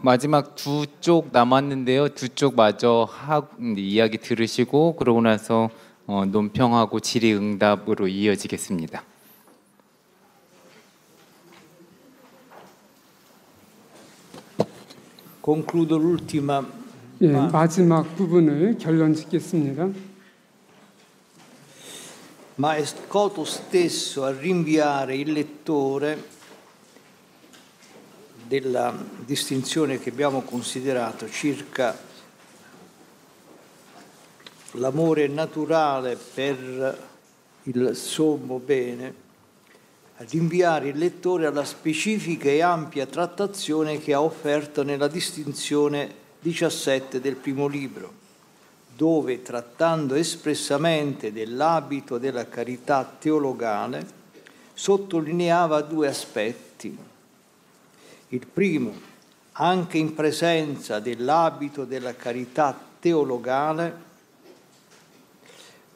마지막 두 쪽 남았는데요. 두 쪽 마저 이야기 들으시고 그러고 나서 논평하고 질의응답으로 이어지겠습니다. Concludo l'ultima. 예, 마지막 부분을 결론 짓겠습니다. Ma è Scoto stesso a rinviare il lettore della distinzione che abbiamo considerato circa l'amore naturale per il sommo bene, a rinviare il lettore alla specifica e ampia trattazione che ha offerto nella distinzione 17 del primo libro, dove, trattando espressamente dell'abito della carità teologale, sottolineava due aspetti. Il primo, anche in presenza dell'abito della carità teologale,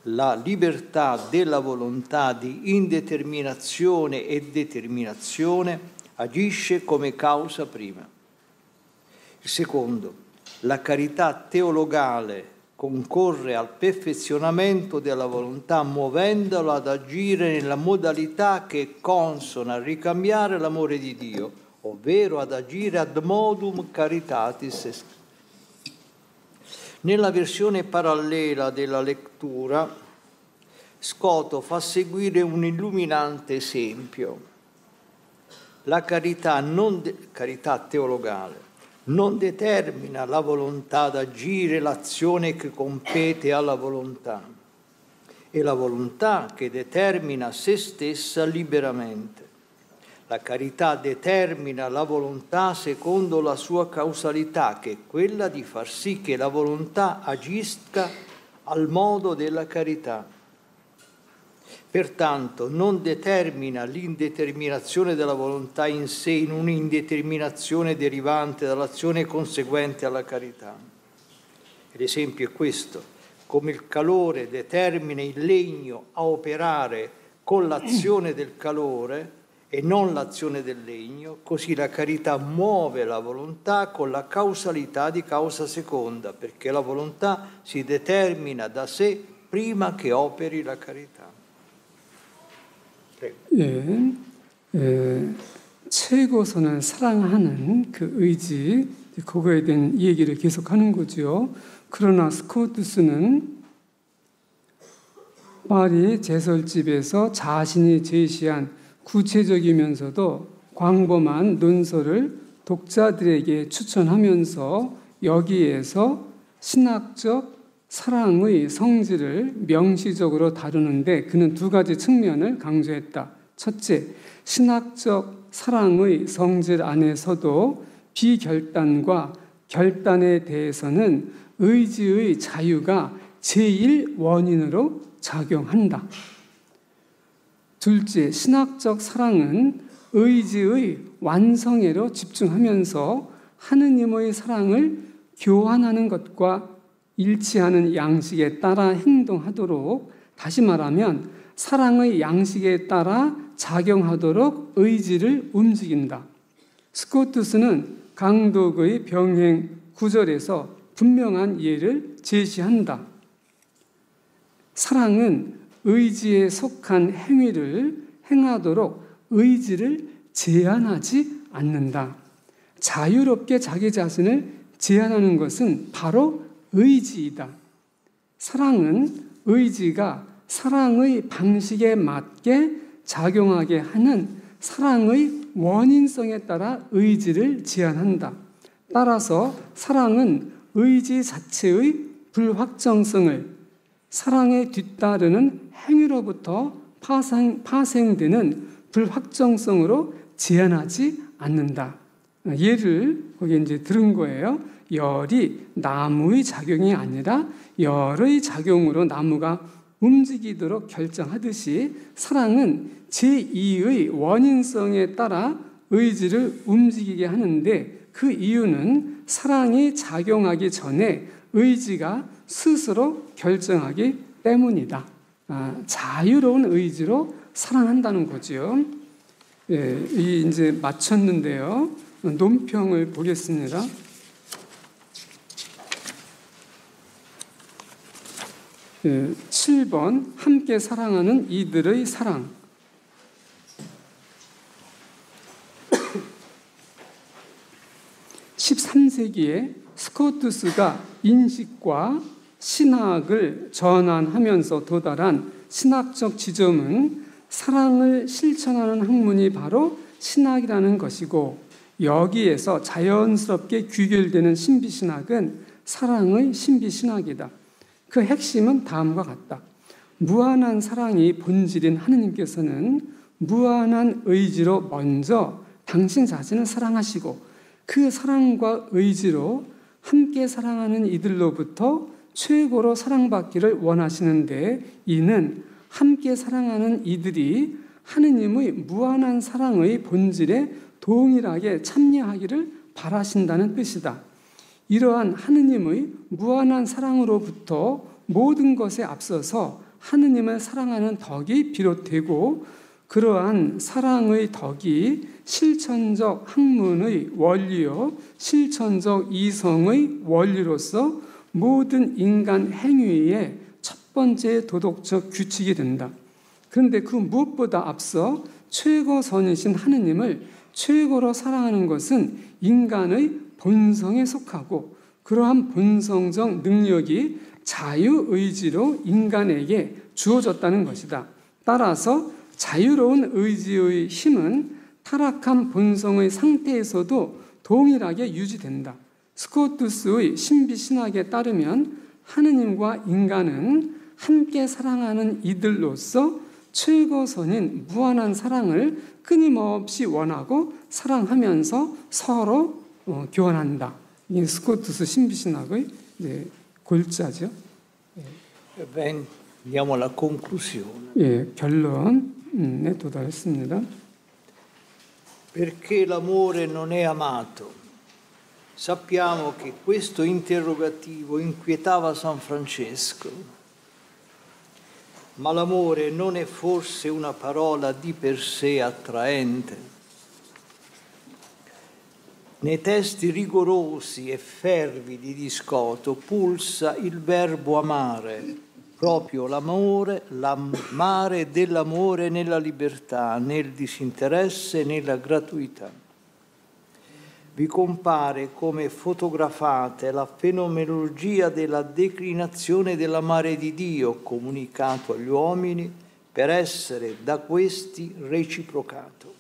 la libertà della volontà di indeterminazione e determinazione agisce come causa prima. Il secondo, la carità teologale concorre al perfezionamento della volontà muovendola ad agire nella modalità che è consona a ricambiare l'amore di Dio, ovvero ad agire ad modum caritatis est. Nella versione parallela della lettura, Scoto fa seguire un illuminante esempio. La carità teologale non determina la volontà d'agire, l'azione che compete alla volontà, è la volontà che determina se stessa liberamente. La carità determina la volontà secondo la sua causalità, che è quella di far sì che la volontà agisca al modo della carità. Pertanto non determina l'indeterminazione della volontà in sé in un'indeterminazione derivante dall'azione conseguente alla carità. L'esempio è questo: come il calore determina il legno a operare con l'azione del calore e non l'azione del legno, così la carità muove la volontà con la causalità di causa seconda, perché la volontà si determina da sé prima che operi la carità. 최고선을 사랑하는 그 의지, 그거에 대한 얘기를 계속하는 거죠. 그러나 스코투스는 파리 제설집에서 자신이 제시한 구체적이면서도 광범한 논설을 독자들에게 추천하면서 여기에서 신학적 사랑의 성질을 명시적으로 다루는데 그는 두 가지 측면을 강조했다. 첫째, 신학적 사랑의 성질 안에서도 비결단과 결단에 대해서는 의지의 자유가 제1원인으로 작용한다. 둘째, 신학적 사랑은 의지의 완성애로 집중하면서 하느님의 사랑을 교환하는 것과 일치하는 양식에 따라 행동하도록, 다시 말하면 사랑의 양식에 따라 작용하도록 의지를 움직인다. 스코투스는 강독의 병행 구절에서 분명한 예를 제시한다. 사랑은 의지에 속한 행위를 행하도록 의지를 제한하지 않는다. 자유롭게 자기 자신을 제한하는 것은 바로 의지이다. 사랑은 의지가 사랑의 방식에 맞게 작용하게 하는 사랑의 원인성에 따라 의지를 제한한다. 따라서 사랑은 의지 자체의 불확정성을 사랑에 뒤따르는 행위로부터 파생되는 불확정성으로 제한하지 않는다. 예를 거기 이제 들은 거예요. 열이 나무의 작용이 아니라 열의 작용으로 나무가 움직이도록 결정하듯이 사랑은 제2의 원인성에 따라 의지를 움직이게 하는데 그 이유는 사랑이 작용하기 전에 의지가 스스로 결정하기 때문이다. 자유로운 의지로 사랑한다는 거죠. 이 이제 마쳤는데요. 논평을 보겠습니다. 예, 7번 함께 사랑하는 이들의 사랑. 13세기에 스코투스가 인식과 신학을 전환하면서 도달한 신학적 지점은 사랑을 실천하는 학문이 바로 신학이라는 것이고, 여기에서 자연스럽게 귀결되는 신비신학은 사랑의 신비신학이다. 그 핵심은 다음과 같다. 무한한 사랑이 본질인 하느님께서는 무한한 의지로 먼저 당신 자신을 사랑하시고, 그 사랑과 의지로 함께 사랑하는 이들로부터 최고로 사랑받기를 원하시는데, 이는 함께 사랑하는 이들이 하느님의 무한한 사랑의 본질에 동일하게 참여하기를 바라신다는 뜻이다. 이러한 하느님의 무한한 사랑으로부터 모든 것에 앞서서 하느님을 사랑하는 덕이 비롯되고, 그러한 사랑의 덕이 실천적 학문의 원리요 실천적 이성의 원리로서 모든 인간 행위의 첫 번째 도덕적 규칙이 된다. 그런데 그 무엇보다 앞서 최고선이신 하느님을 최고로 사랑하는 것은 인간의 본성에 속하고, 그러한 본성적 능력이 자유의지로 인간에게 주어졌다는 것이다. 따라서 자유로운 의지의 힘은 타락한 본성의 상태에서도 동일하게 유지된다. 스코투스의 신비신학에 따르면 하느님과 인간은 함께 사랑하는 이들로서 최고선인 무한한 사랑을 끊임없이 원하고 사랑하면서 서로 교환한다. 이게 스코투스 신비신학의 골자죠. Veniamo alla conclusione. 예, 결론에 도달했습니다. Perché l'amore non è amato? Sappiamo che questo interrogativo inquietava San Francesco, ma l'amore non è forse una parola di per sé attraente? Nei testi rigorosi e fervidi di Scoto pulsa il verbo amare, proprio l'amore dell'amore nella libertà, nel disinteresse e nella gratuità. Vi compare come fotografate la fenomenologia della declinazione dell'amare di Dio comunicato agli uomini per essere da questi reciprocato.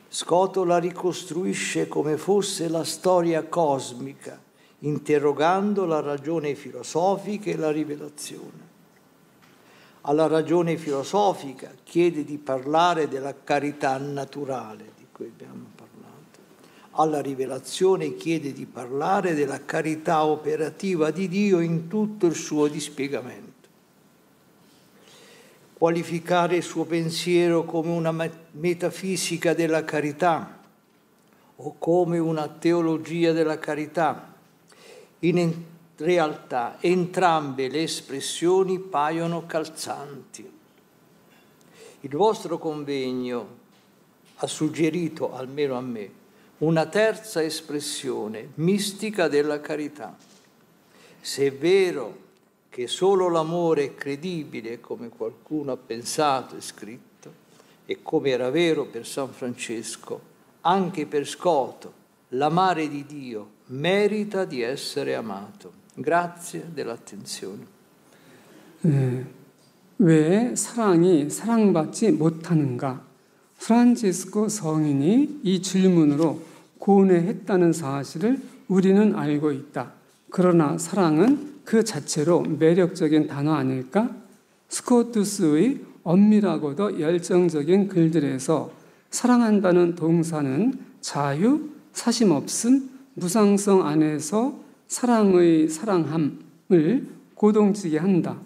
Scoto la ricostruisce come fosse la storia cosmica, interrogando la ragione filosofica e la rivelazione. Alla ragione filosofica chiede di parlare della carità naturale, di cui abbiamo parlato. Alla rivelazione chiede di parlare della carità operativa di Dio in tutto il suo dispiegamento. Qualificare il suo pensiero come una metafisica della carità o come una teologia della carità. In realtà entrambe le espressioni paiono calzanti. Il vostro convegno ha suggerito, almeno a me, una terza espressione mistica della carità. Se è vero che solo l'amore è credibile, come qualcuno ha pensato e scritto, e come era vero per San Francesco, anche per Scoto, l'amare di Dio merita di essere amato. Grazie dell'attenzione. 왜 사랑이 사랑받지 못하는가? 프란치스코 성인이 이 질문으로 고뇌했다는 사실을 우리는 알고 있다. 그러나 사랑은 그 자체로 매력적인 단어 아닐까? 스코투스의 엄밀하고도 열정적인 글들에서 사랑한다는 동사는 자유, 사심없음, 무상성 안에서 사랑의 사랑함을 고동지게 한다.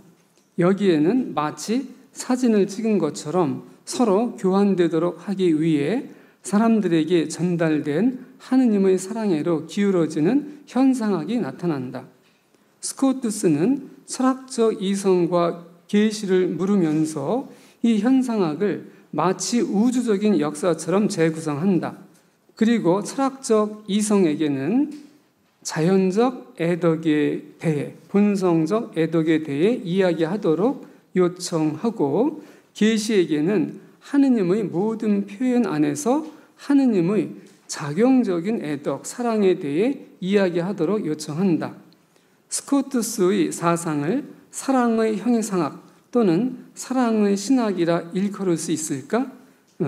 여기에는 마치 사진을 찍은 것처럼 서로 교환되도록 하기 위해 사람들에게 전달된 하느님의 사랑애로 기울어지는 현상학이 나타난다. 스코투스는 철학적 이성과 계시를 물으면서 이 현상학을 마치 우주적인 역사처럼 재구성한다. 그리고 철학적 이성에게는 자연적 애덕에 대해, 본성적 애덕에 대해 이야기하도록 요청하고, 계시에게는 하느님의 모든 표현 안에서 하느님의 작용적인 애덕, 사랑에 대해 이야기하도록 요청한다. 스코투스의 사상을 사랑의 형이상학 또는 사랑의 신학이라 일컬을 수 있을까?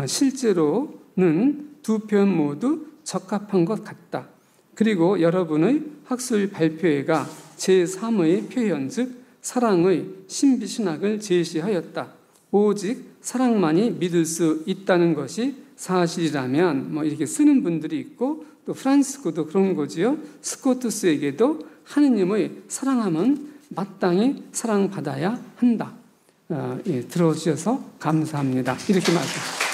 실제로는 두 표현 모두 적합한 것 같다. 그리고 여러분의 학술 발표회가 제3의 표현, 즉 사랑의 신비신학을 제시하였다. 오직 사랑만이 믿을 수 있다는 것이 사실이라면 이렇게 쓰는 분들이 있고, 또 프란시스코도 그런 거지요. 스코투스에게도 하느님의 사랑하면 마땅히 사랑받아야 한다. 들어주셔서 감사합니다. 이렇게 말씀합니다.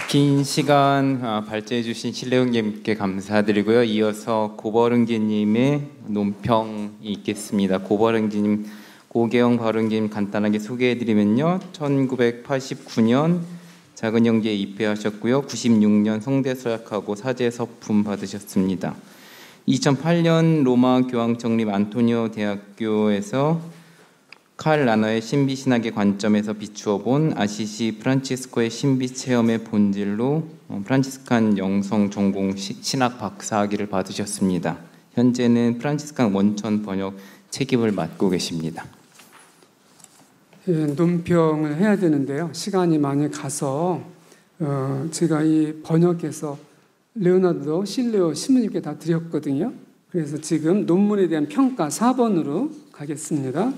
긴 시간 발제해 주신 신뢰형님께 감사드리고요. 이어서 고버릉기님의 논평이 있겠습니다. 고버릉기님, 고계영 발응기님 간단하게 소개해드리면요. 1989년 작은 형제에 입회하셨고요. 96년 성대 서약하고 사제 서품 받으셨습니다. 2008년 로마 교황청립 안토니오 대학교에서 칼 라너의 신비신학의 관점에서 비추어 본 아시시 프란치스코의 신비체험의 본질로 프란치스칸 영성 전공 신학 박사학위를 받으셨습니다. 현재는 프란치스칸 원천 번역 책임을 맡고 계십니다. 논평을 해야 되는데요. 시간이 많이 가서 제가 이 번역해서 레오나르도 실레오 신부님께 다 드렸거든요. 그래서 지금 논문에 대한 평가 4번으로 가겠습니다.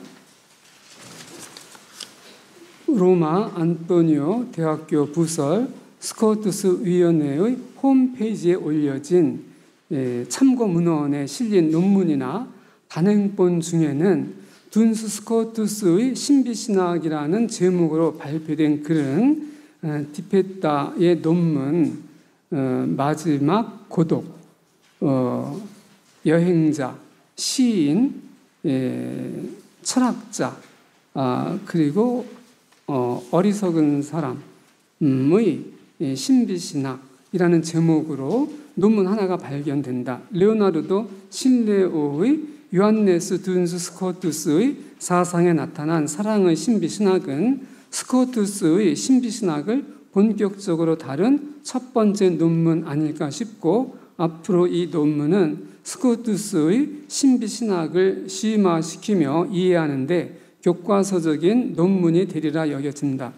로마 안토니오 대학교 부설 스코투스 위원회의 홈페이지에 올려진 참고 문헌에 실린 논문이나 단행본 중에는 둔스 스코투스의 신비신학이라는 제목으로 발표된 글은 디페타의 논문 마지막 고독, 여행자, 시인, 철학자, 그리고 어리석은 사람의 신비신학이라는 제목으로 논문 하나가 발견된다. 레오나르도 실레오의 요한네스 둔스 스코투스의 사상에 나타난 사랑의 신비신학은 스코투스의 신비신학을 본격적으로 다룬 첫 번째 논문 아닐까 싶고, 앞으로 이 논문은 스코투스의 신비신학을 심화시키며 이해하는데 교과서적인 논문이 되리라 여겨진다.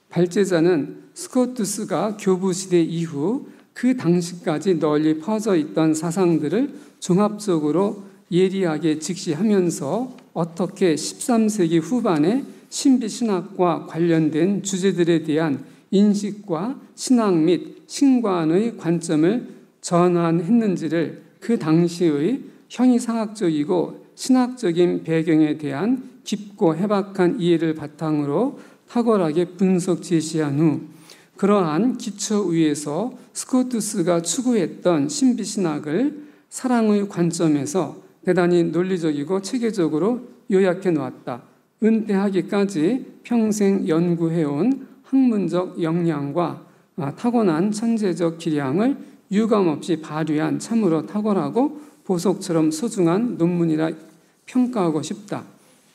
발제자는 스코투스가 교부시대 이후 그 당시까지 널리 퍼져 있던 사상들을 종합적으로 예리하게 직시하면서 어떻게 13세기 후반에 신비신학과 관련된 주제들에 대한 인식과 신학 및 신관의 관점을 전환했는지를 그 당시의 형이상학적이고 신학적인 배경에 대한 깊고 해박한 이해를 바탕으로 탁월하게 분석 제시한 후 그러한 기초 위에서 스코투스가 추구했던 신비신학을 사랑의 관점에서 대단히 논리적이고 체계적으로 요약해 놓았다. 은퇴하기까지 평생 연구해온 학문적 역량과 타고난 천재적 기량을 유감없이 발휘한 참으로 탁월하고 보석처럼 소중한 논문이라 평가하고 싶다.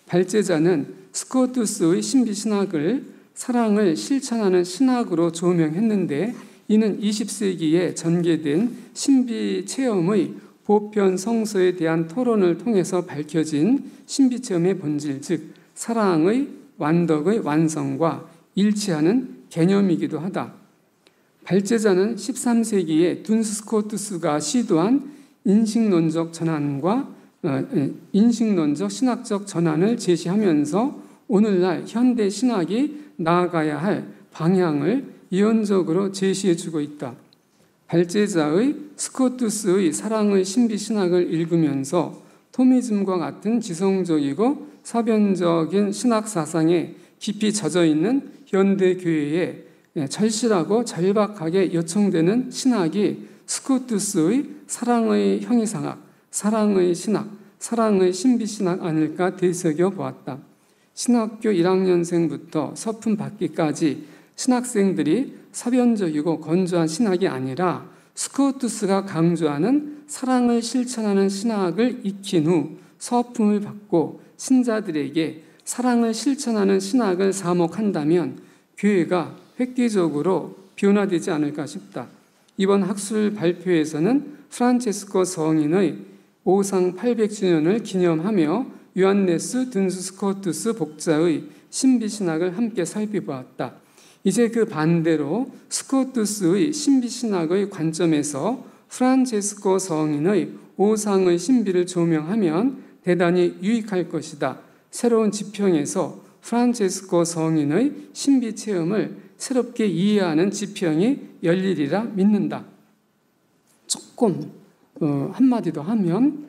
발제자는 스코투스의 신비신학을 사랑을 실천하는 신학으로 조명했는데, 이는 20세기에 전개된 신비체험의 보편 성서에 대한 토론을 통해서 밝혀진 신비체험의 본질, 즉 사랑의 완덕의 완성과 일치하는 개념이기도 하다. 발제자는 13세기에 둔스 스코투스가 시도한 인식론적 전환과 인식론적 신학적 전환을 제시하면서 오늘날 현대 신학이 나아가야 할 방향을 예언적으로 제시해주고 있다. 발제자의 스코투스의 사랑의 신비신학을 읽으면서 토미즘과 같은 지성적이고 사변적인 신학 사상에 깊이 젖어있는 현대교회에 절실하고 절박하게 요청되는 신학이 스코투스의 사랑의 형이상학, 사랑의 신학, 사랑의 신비신학 아닐까 되새겨 보았다. 신학교 1학년생부터 서품 받기까지 신학생들이 사변적이고 건조한 신학이 아니라 스코투스가 강조하는 사랑을 실천하는 신학을 익힌 후 서품을 받고 신자들에게 사랑을 실천하는 신학을 사목한다면 교회가 획기적으로 변화되지 않을까 싶다. 이번 학술 발표에서는 프란체스코 성인의 오상 800주년을 기념하며 요한네스 둔스 스코투스 복자의 신비신학을 함께 살펴보았다. 이제 그 반대로 스코투스의 신비신학의 관점에서 프란체스코 성인의 오상의 신비를 조명하면 대단히 유익할 것이다. 새로운 지평에서 프란체스코 성인의 신비 체험을 새롭게 이해하는 지평이 열리리라 믿는다. 조금 한마디 더 하면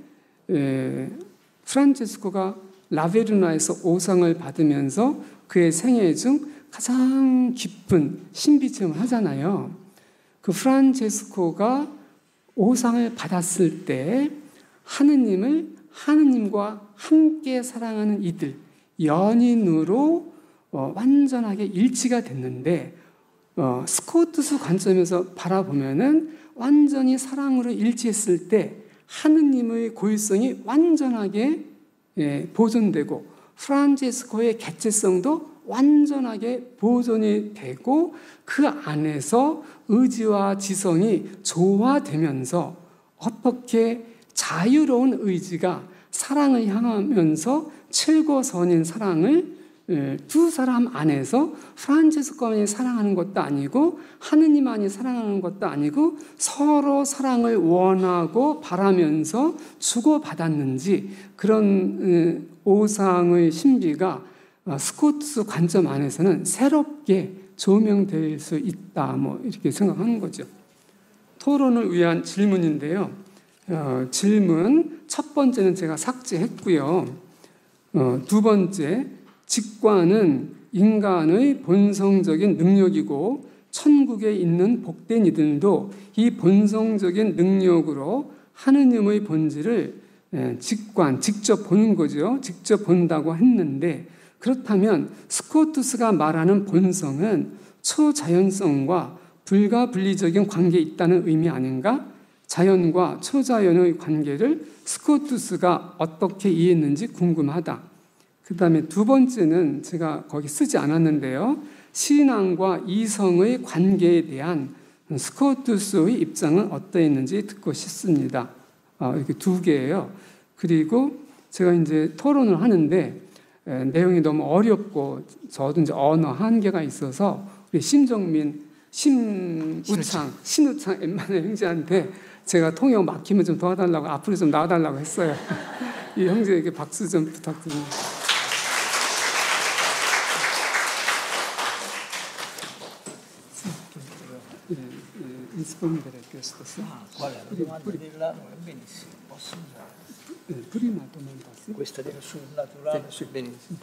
프란체스코가 라베르나에서 오상을 받으면서 그의 생애 중 가장 깊은 신비 체험을 하잖아요. 그 프란체스코가 오상을 받았을 때 하느님과 함께 사랑하는 이들, 연인으로 완전하게 일치가 됐는데 스코투스 관점에서 바라보면은 완전히 사랑으로 일치했을 때 하느님의 고유성이 완전하게 보존되고 프란체스코의 개체성도 완전하게 보존이 되고 그 안에서 의지와 지성이 조화되면서 어떻게 자유로운 의지가 사랑을 향하면서 최고선인 사랑을 두 사람 안에서 프란체스코만이 사랑하는 것도 아니고 하느님만이 사랑하는 것도 아니고 서로 사랑을 원하고 바라면서 주고받았는지 그런 오상의 신비가 스코투스 관점 안에서는 새롭게 조명될 수 있다. 이렇게 생각하는 거죠. 토론을 위한 질문인데요. 질문 첫 번째는 제가 삭제했고요. 두 번째, 직관은 인간의 본성적인 능력이고 천국에 있는 복된 이들도 이 본성적인 능력으로 하느님의 본질을 직접 보는 거죠. 직접 본다고 했는데 그렇다면 스코투스가 말하는 본성은 초자연성과 불가분리적인 관계에 있다는 의미 아닌가? 자연과 초자연의 관계를 스코투스가 어떻게 이해했는지 궁금하다. 그 다음에 두 번째는 제가 거기 쓰지 않았는데요. 신앙과 이성의 관계에 대한 스코투스의 입장은 어떠했는지 듣고 싶습니다. 이렇게 두 개예요. 그리고 제가 이제 토론을 하는데 내용이 너무 어렵고 저도 이제 언어 한계가 있어서 우리 신우창 엠마누엘 형제한테 제가 통역 막히면 좀 도와달라고 앞으로 좀 나와달라고 했어요. 이 형제에게 박수 좀 부탁드립니다. rispondere a questo sì. Qual è la domanda dell'anno? Benissimo, posso usare. Prima domanda sì. Questa sul naturale, sì. Benissimo.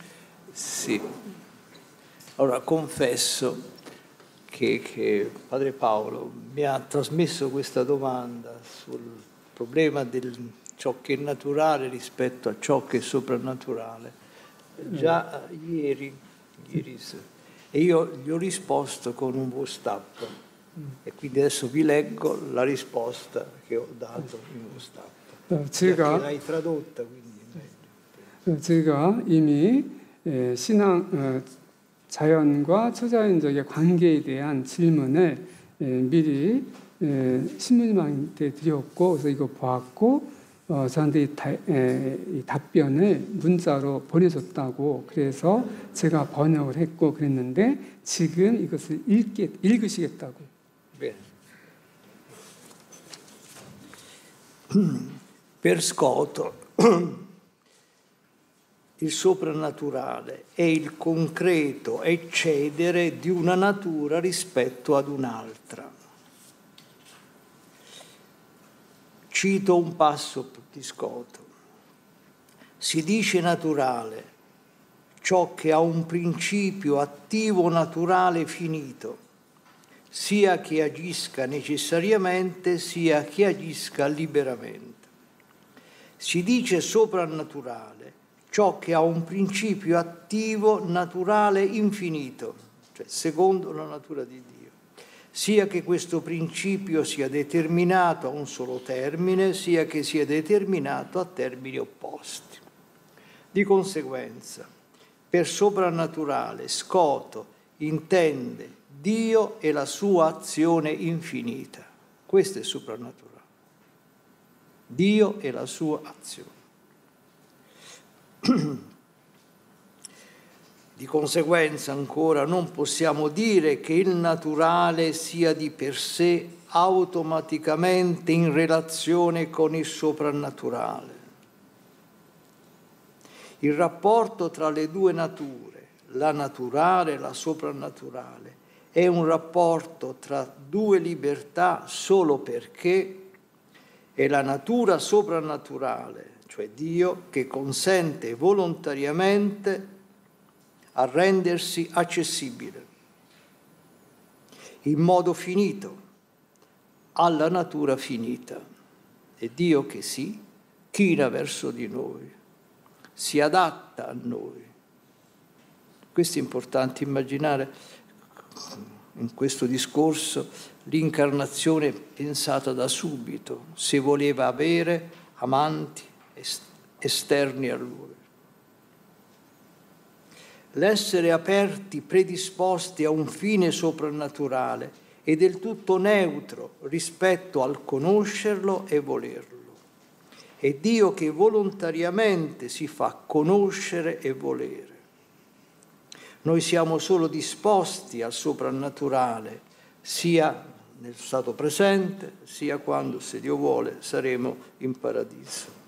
Sì. Allora, confesso che Padre Paolo mi ha trasmesso questa domanda sul problema di ciò che è naturale rispetto a ciò che è soprannaturale già ieri e io gli ho risposto con un Vostap e quindi adesso vi leggo la risposta che ho dato in Vostap. 제가 l'hai tradotta quindi. 제가 이미 신앙 자연과 초자연적의 관계에 대한 질문을 미리 신부님한테 드렸고 그래서 이거 보았고 저한테 이 답변을 문자로 보내줬다고 그래서 제가 번역을 했고 그랬는데 지금 이것을 읽으시겠다고. Bene. Per Scoto il soprannaturale è il concreto eccedere di una natura rispetto ad un'altra. Cito un passo di Scoto. Si dice naturale ciò che ha un principio attivo naturale finito, sia che agisca necessariamente, sia che agisca liberamente. Si dice soprannaturale ciò che ha un principio attivo naturale infinito, cioè secondo la natura di Dio, sia che questo principio sia determinato a un solo termine, sia che sia determinato a termini opposti. Di conseguenza, per soprannaturale, Scoto intende Dio e la sua azione infinita. Questo è soprannaturale. Dio e la sua azione. Di conseguenza ancora non possiamo dire che il naturale sia di per sé automaticamente in relazione con il soprannaturale. Il rapporto tra le due nature, la naturale e la soprannaturale, è un rapporto tra due libertà solo perché è la natura soprannaturale, cioè Dio, che consente volontariamente a rendersi accessibile in modo finito alla natura finita. È Dio che si china verso di noi, si adatta a noi. Questo è importante immaginare in questo discorso l'incarnazione pensata da subito, se voleva avere amanti esterni a lui. L'essere aperti, predisposti a un fine soprannaturale è del tutto neutro rispetto al conoscerlo e volerlo. È Dio che volontariamente si fa conoscere e volere. Noi siamo solo disposti al soprannaturale, sia nel stato presente, sia quando, se Dio vuole, saremo in paradiso.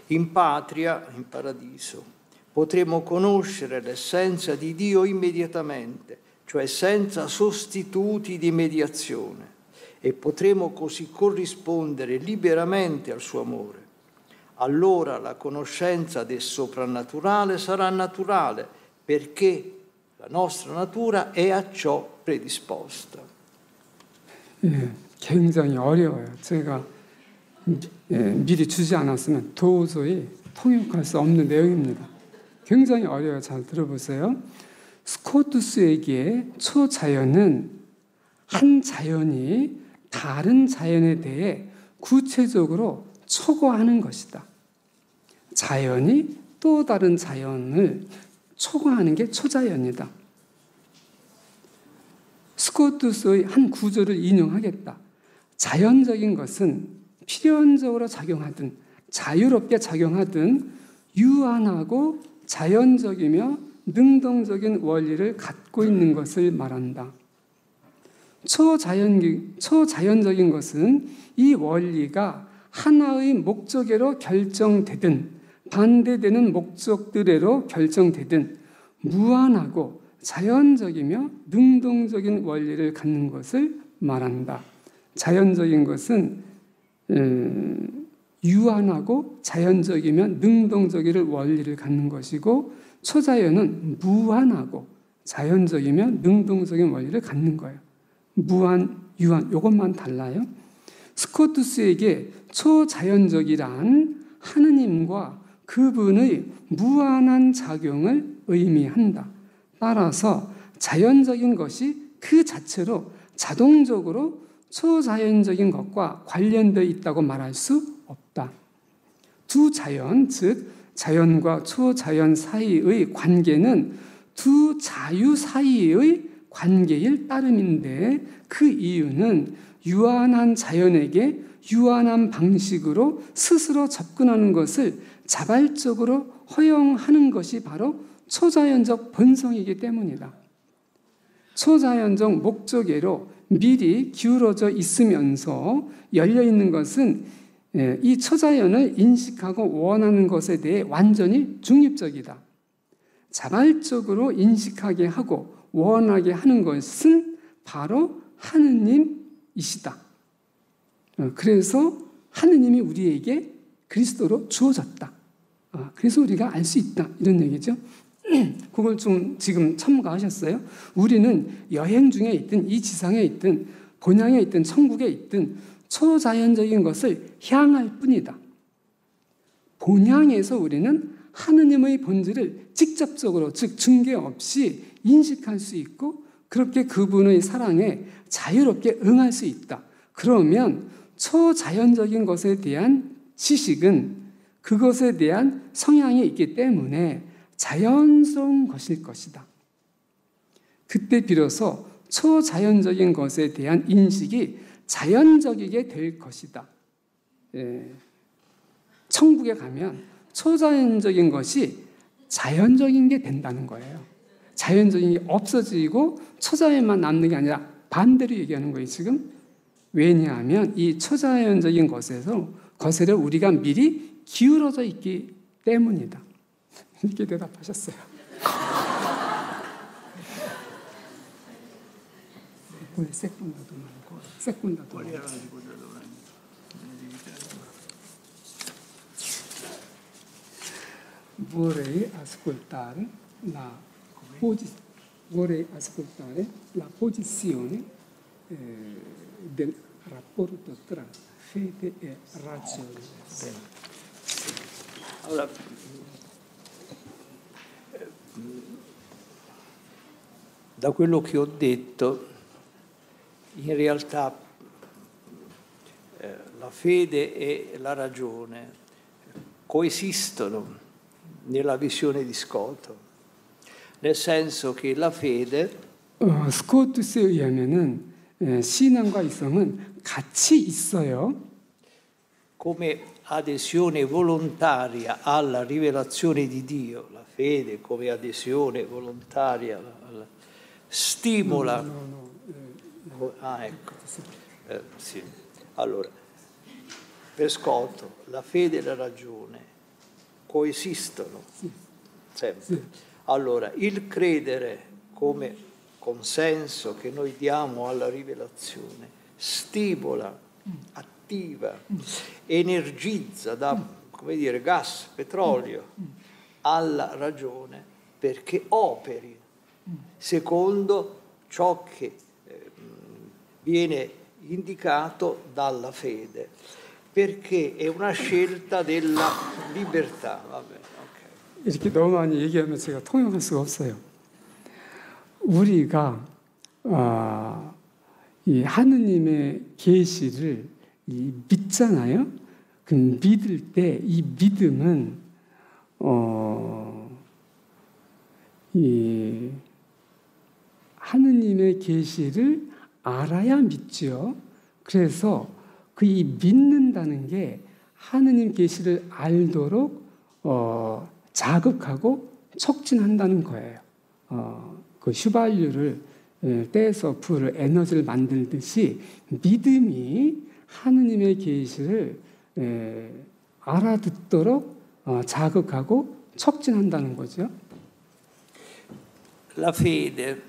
In patria, in paradiso, potremo conoscere l'essenza di Dio immediatamente, cioè senza sostituti di mediazione, e potremo così corrispondere liberamente al suo amore. Allora la conoscenza del soprannaturale sarà naturale, perché la nostra natura è a ciò predisposta. 굉장히 어려워요. 제가 미리 주지 않았으면 도저히 통역할 수 없는 내용입니다. 굉장히 어려워요. 잘 들어보세요. 스코투스에게 초자연은 한 자연이 다른 자연에 대해 구체적으로 초과하는 것이다. 자연이 또 다른 자연을 초과하는 게 초자연이다. 스코투스의 한 구절을 인용하겠다. 자연적인 것은 필연적으로 작용하든 자유롭게 작용하든 유한하고 자연적이며 능동적인 원리를 갖고 있는 것을 말한다. 초자연적인 것은 이 원리가 하나의 목적으로 결정되든 반대되는 목적들로 결정되든 무한하고 자연적이며 능동적인 원리를 갖는 것을 말한다. 자연적인 것은 유한하고 자연적이며 능동적인 원리를 갖는 것이고 초자연은 무한하고 자연적이며 능동적인 원리를 갖는 거예요. 무한, 유한, 이것만 달라요. 스코투스에게 초자연적이란 하느님과 그분의 무한한 작용을 의미한다. 따라서 자연적인 것이 그 자체로 자동적으로 초자연적인 것과 관련되어 있다고 말할 수 없다. 두 자연, 즉 자연과 초자연 사이의 관계는 두 자유 사이의 관계일 따름인데 그 이유는 유한한 자연에게 유한한 방식으로 스스로 접근하는 것을 자발적으로 허용하는 것이 바로 초자연적 본성이기 때문이다. 초자연적 목적으로 미리 기울어져 있으면서 열려 있는 것은 이 초자연을 인식하고 원하는 것에 대해 완전히 중립적이다. 자발적으로 인식하게 하고 원하게 하는 것은 바로 하느님이시다. 그래서 하느님이 우리에게 그리스도로 주어졌다. 그래서 우리가 알 수 있다. 이런 얘기죠. 그걸 좀 지금 첨가하셨어요. 우리는 여행 중에 있든 이 지상에 있든 본향에 있든 천국에 있든 초자연적인 것을 향할 뿐이다. 본향에서 우리는 하느님의 본질을 직접적으로, 즉 중개 없이 인식할 수 있고 그렇게 그분의 사랑에 자유롭게 응할 수 있다. 그러면 초자연적인 것에 대한 지식은 그것에 대한 성향이 있기 때문에 자연스러운 것일 것이다. 그때 비로소 초자연적인 것에 대한 인식이 자연적이게 될 것이다. 천국에 가면 초자연적인 것이 자연적인 게 된다는 거예요. 자연적인 게 없어지고 초자연만 남는 게 아니라 반대로 얘기하는 거예요, 지금. 왜냐하면 이 초자연적인 것에 우리가 미리 기울어져 있기 때문이다. 이렇게 대답하셨어요. Vorrei ascoltare la posizione del rapporto tra fede e ragione. Allora, da quello che ho detto, in realtà la fede e la ragione coesistono nella visione di Scoto, nel senso che la fede 스코트스에 의하면은 신앙과 이성은 같이 있어요. come adesione volontaria alla rivelazione di Dio, la fede come adesione volontaria stimola. Ecco. Sì. Allora, per Scoto, la fede e la ragione coesistono sempre. Allora, il credere come consenso che noi diamo alla rivelazione stimola, attiva, energizza, dà, come dire, gas, petrolio alla ragione perché operi secondo ciò che viene indicato dalla fede, perché è una scelta della libertà. Vabbè, okay. 이렇게 너무 많이 얘기하면 제가 통역할 수가 없어요. 우리가 이 하느님의 계시를 믿잖아요. 그 믿을 때 이 믿음은 이 하느님의 계시를 알아야 믿죠. 그래서 그 이 믿는다는 게 하느님 계시를 알도록 자극하고 촉진한다는 거예요. 그 휘발유를 떼서 불을 에너지를 만들듯이 믿음이 하느님의 계시를 알아듣도록 자극하고 촉진한다는 거죠. La fede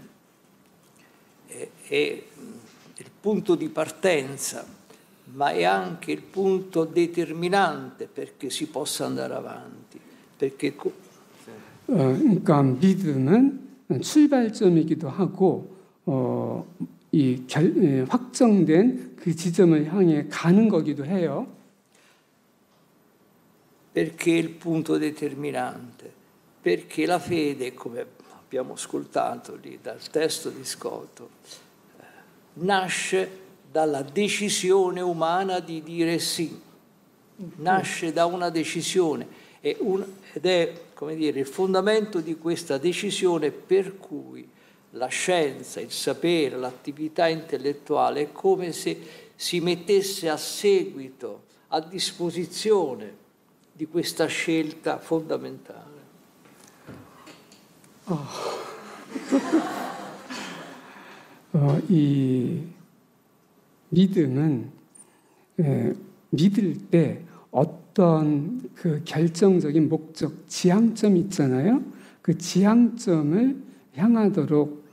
è il punto di partenza, ma è anche il punto determinante perché si possa andare avanti. perché 그러니까 믿음은 출발점이기도 하고 확정된 그 지점을 향해 가는 거기도 해요. Perché è il punto determinante? Perché la fede, come abbiamo ascoltato lì dal testo di Scoto, nasce dalla decisione umana di dire sì, nasce da una decisione ed è, come dire, il fondamento di questa decisione per cui la scienza, il sapere, l'attività intellettuale è come se si mettesse a seguito, a disposizione di questa scelta fondamentale. 이 믿음은 믿을 때 어떤 그 결정적인 목적, 지향점이 있잖아요. 그 지향점을 향하도록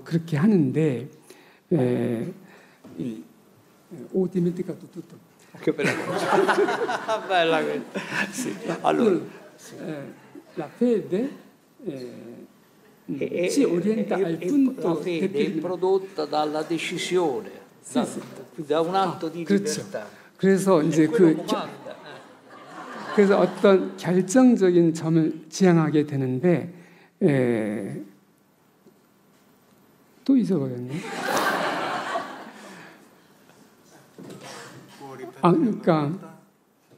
그렇게 하는데 o dimenticato tutto. Che bella bella sì. Allora la fede si orienta al punto la fede è prodotta dalla decisione da un atto di 그렇죠. libertà. 그래서 이제 quello 그 comanda. 그래서 어떤 결정적인 점을 지향하게 되는데 또 잊어버렸네. 그러니까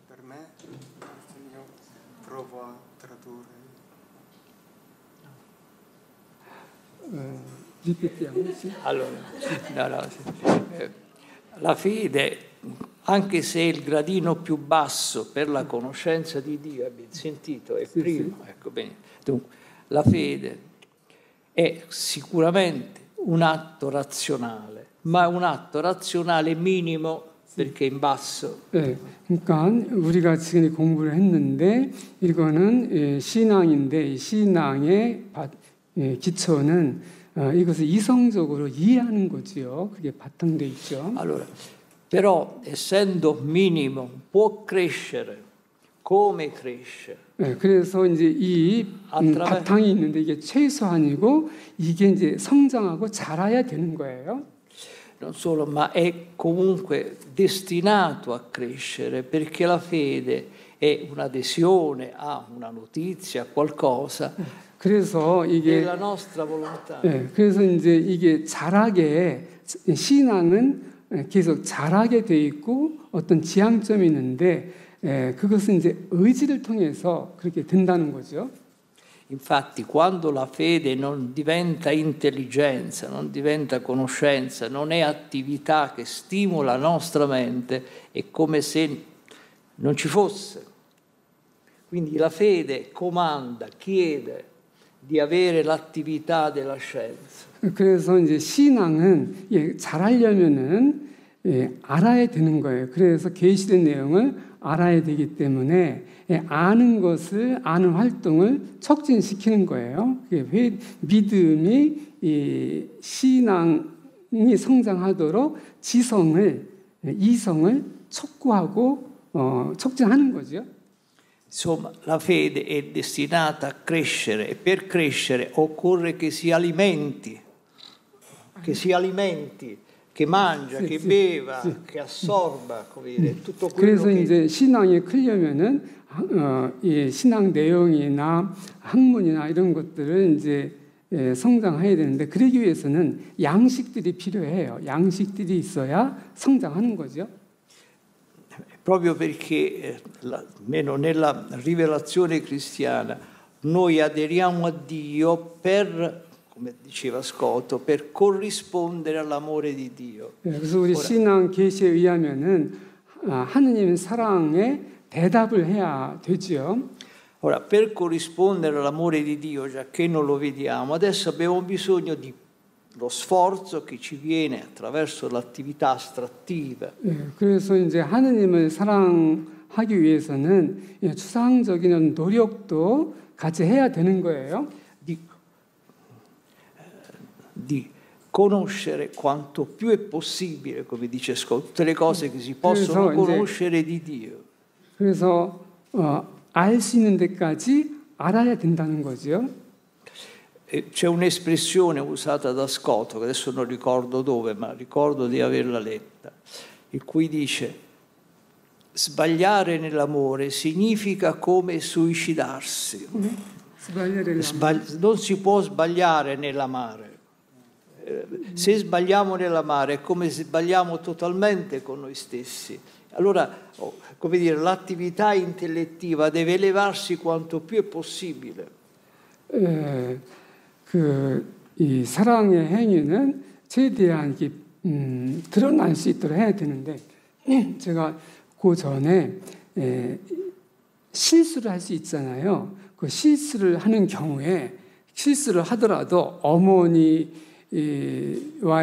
per me il Signore provo a tradurre. ripetiamo. Sì. Allora, la fede, anche se è il gradino più basso per la conoscenza di Dio, abbiamo sentito, è Sì, primo. Ecco, bene. Dunque, la fede è sicuramente un atto razionale, ma è un atto razionale minimo perché è in basso. 네, 그러니까 우리가 지금 공부를 했는데 이거는 신앙인데 이 신앙의 기초는 이것을 이성적으로 이해하는 거지요. 그게 바탕돼 있죠. Allora, però essendo minimo può crescere come cresce. 네, 그래서 이제 이 바탕이 있는데 이게 최소한이고 이게 이제 성장하고 자라야 되는 거예요. Non solo, ma è comunque destinato a crescere perché la fede è un'adesione a una notizia, a qualcosa, 그래서 è 이게 la nostra volontà. 네, 그래서 이제 이게 자라게 신앙은 계속 자라게 돼 있고 어떤 지향점이 있는데 그것은 이제 의지를 통해서 그렇게 된다는 거죠. Infatti, quando la fede non diventa intelligenza, non diventa conoscenza, non è attività che stimola la nostra mente, è come se non ci fosse. Quindi la fede comanda, chiede di avere l'attività della scienza. 그래서 이제 신앙은 잘하려면은 알아야 되는 거예요. 그래서 계시된 내용을 알아야 되기 때문에 아는 것을 아는 활동을 촉진시키는 거예요. 믿음이 신앙이 성장하도록 이성을 촉구하고 촉진하는 거죠. Insomma, la fede è destinata a crescere e per crescere occorre che si alimenti, che mangia, che beva, che assorba, come dire, tutto quello 그래서 이제 신앙이 크려면은 신앙 내용이나 학문이나 이런 것들을 이제 성장해야 되는데 그러기 위해서는 양식들이 필요해요. 양식들이 있어야 성장하는 거죠. Proprio perché, almeno nella rivelazione cristiana, noi aderiamo a Dio per, come diceva Scotto, per corrispondere all'amore di Dio. 그래서 우리 신앙 계시에 의하면은 하느님의 사랑에 대답을 해야 되지요. Ora, per corrispondere all'amore di Dio, già che non lo vediamo, adesso abbiamo bisogno di lo sforzo che ci viene attraverso l'attività astrattiva. 그래서 이제 하느님을 사랑하기 위해서는 추상적인 노력도 같이 해야 되는 거예요. Di conoscere quanto più è possibile, come dice Scott, tutte le cose che si possono conoscere di Dio. 그래서 알 수 있는 데까지 알아야 된다는 거죠. C'è un'espressione usata da Scott, che adesso non ricordo dove, ma ricordo di averla letta, in cui dice: sbagliare nell'amore significa come suicidarsi. Non si può sbagliare nell'amare. Se sbagliamo nell'amare è come se sbagliamo totalmente con noi stessi. Allora, come dire, l'attività intellettiva deve elevarsi quanto più è possibile. 이 사랑의 행위는 최대한 드러날 수 있도록 해야 되는데 제가 그 전에 실수를 할 수 있잖아요. 그 실수를 하는 경우에 실수를 하더라도 어머니와의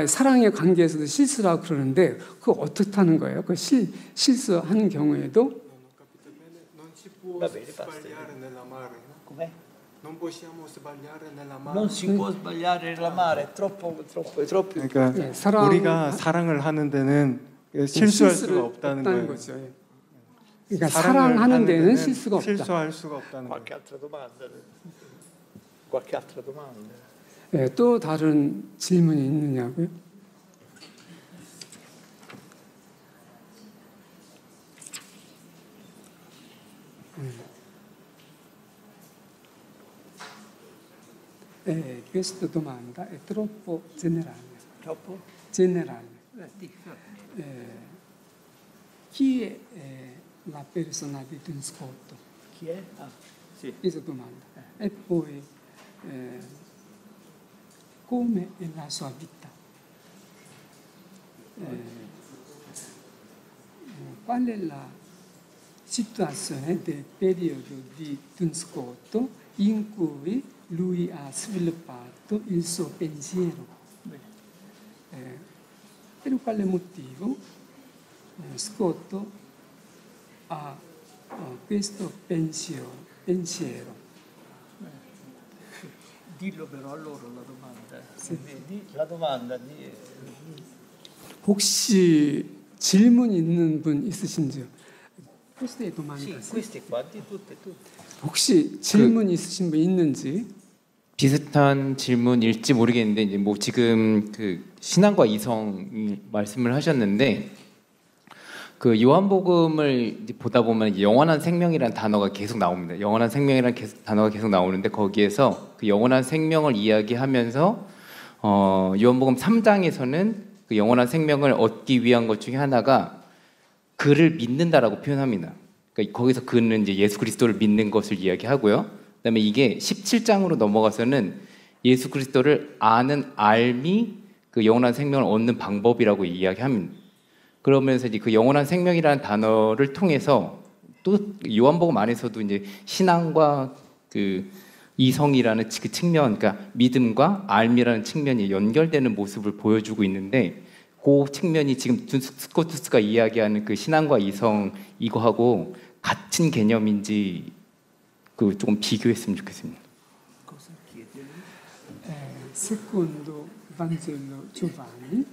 사랑의 관계에서도 실수를 하고 그러는데 그거 어떻게 하는 거예요? 그 실수하는 경우에도 Non si può sbagliare nell'amare. Com'è? Non possiamo sbagliare nell'amare. Non si può sbagliare nell'amare, è troppo. 그러니까 사랑, 우리가 사랑을 하는 데는 실수할 수가 없다는 거죠. 그러니까 사랑하는 데는 실수가 없다. 실수할 수가 없다는 거예요. Qualche altra domanda? 또 다른 질문이 있느냐고요? Questa domanda è troppo generale. Troppo? Generale. Di- Chi è la persona di Duns Scoto? Chi è? Ah, sì. Questa domanda. E poi come è la sua vita? Qual è la situazione del periodo di Duns Scoto in cui lui ha sviluppato il suo pensiero? Per quale motivo Scotto ha questo pensiero? Dillo però a loro la domanda. Sì. La domanda di... 혹시 질문 있는 분 있으신지요? queste domande. Sì, questi qua, di tutte. 혹시 질문 있으신 분 있는지? 비슷한 질문일지 모르겠는데 이제 뭐 지금 그 신앙과 이성 말씀을 하셨는데 그 요한복음을 이제 보다 보면 영원한 생명이라는 단어가 계속 나옵니다. 영원한 생명이라는 단어가 계속 나오는데 거기에서 그 영원한 생명을 이야기하면서 요한복음 3장에서는 그 영원한 생명을 얻기 위한 것 중에 하나가 그를 믿는다라고 표현합니다. 그러니까 거기서 그는 이제 예수 그리스도를 믿는 것을 이야기하고요. 그다음에 이게 17장으로 넘어가서는 예수 그리스도를 아는 알미 그 영원한 생명을 얻는 방법이라고 이야기합니다. 그러면서 이제 그 영원한 생명이라는 단어를 통해서 또 요한복음 안에서도 이제 신앙과 그 이성이라는 그 측면, 그러니까 믿음과 알미라는 측면이 연결되는 모습을 보여주고 있는데 그 측면이 지금 스코투스가 이야기하는 그 신앙과 이성 이거하고 같은 개념인지 그 조금 비교했으면 좋겠습니다. Cosa chiede? Secondo Vangelo Giovanni,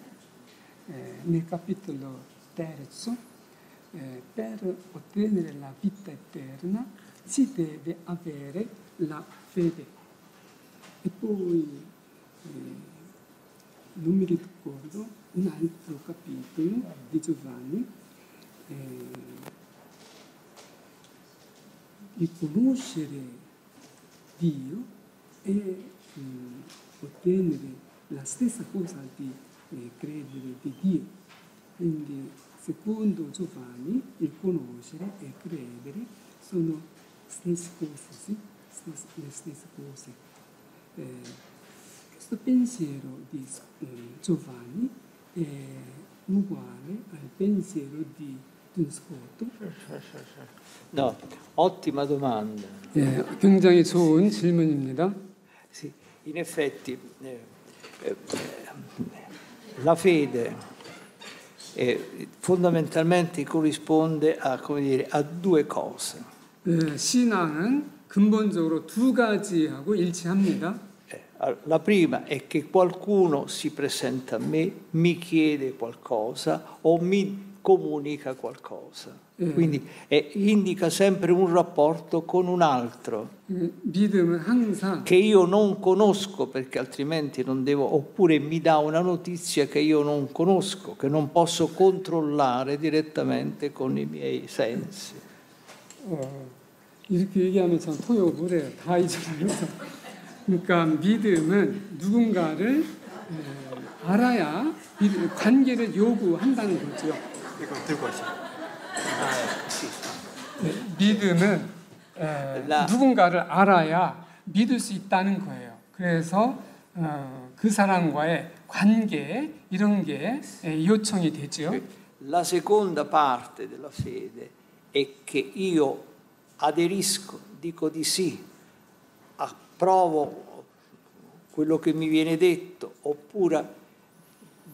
nel capitolo 3, per ottenere la vita eterna si deve avere la fede. E poi non mi ricordo un altro capitolo di Giovanni, di conoscere Dio e ottenere la stessa cosa di credere di Dio. Quindi, secondo Giovanni, il conoscere e credere sono stesse cose, sì? Le stesse cose. Questo pensiero di Giovanni è uguale al pensiero di Duns Scoto. No, ottima domanda. 굉장히 좋은 질문입니다. Sì, in effetti la fede fondamentalmente corrisponde a, come dire, a due cose. 신앙은 근본적으로 두 가지하고 일치합니다. La prima è che qualcuno si presenta a me, mi chiede qualcosa o mi comunica qualcosa. Quindi indica sempre un rapporto con un altro 믿음은 항상 che io non conosco perché altrimenti non devo, oppure mi dà una notizia che io non conosco, che non posso controllare direttamente con i miei sensi. 이렇게 얘기하면 참 토욕을 해요. 다 잊어버려서. 그러니까 믿음은 누군가를 알아야 관계를 요구한다는 거죠. 이거 들고 가시죠. 믿음은 누군가를 알아야 믿을 수 있다는 거예요. 그래서 그 사람과의 관계 이런 게 요청이 되죠. La seconda parte della fede è che io aderisco, dico di sì, approvo quello che mi viene detto, oppure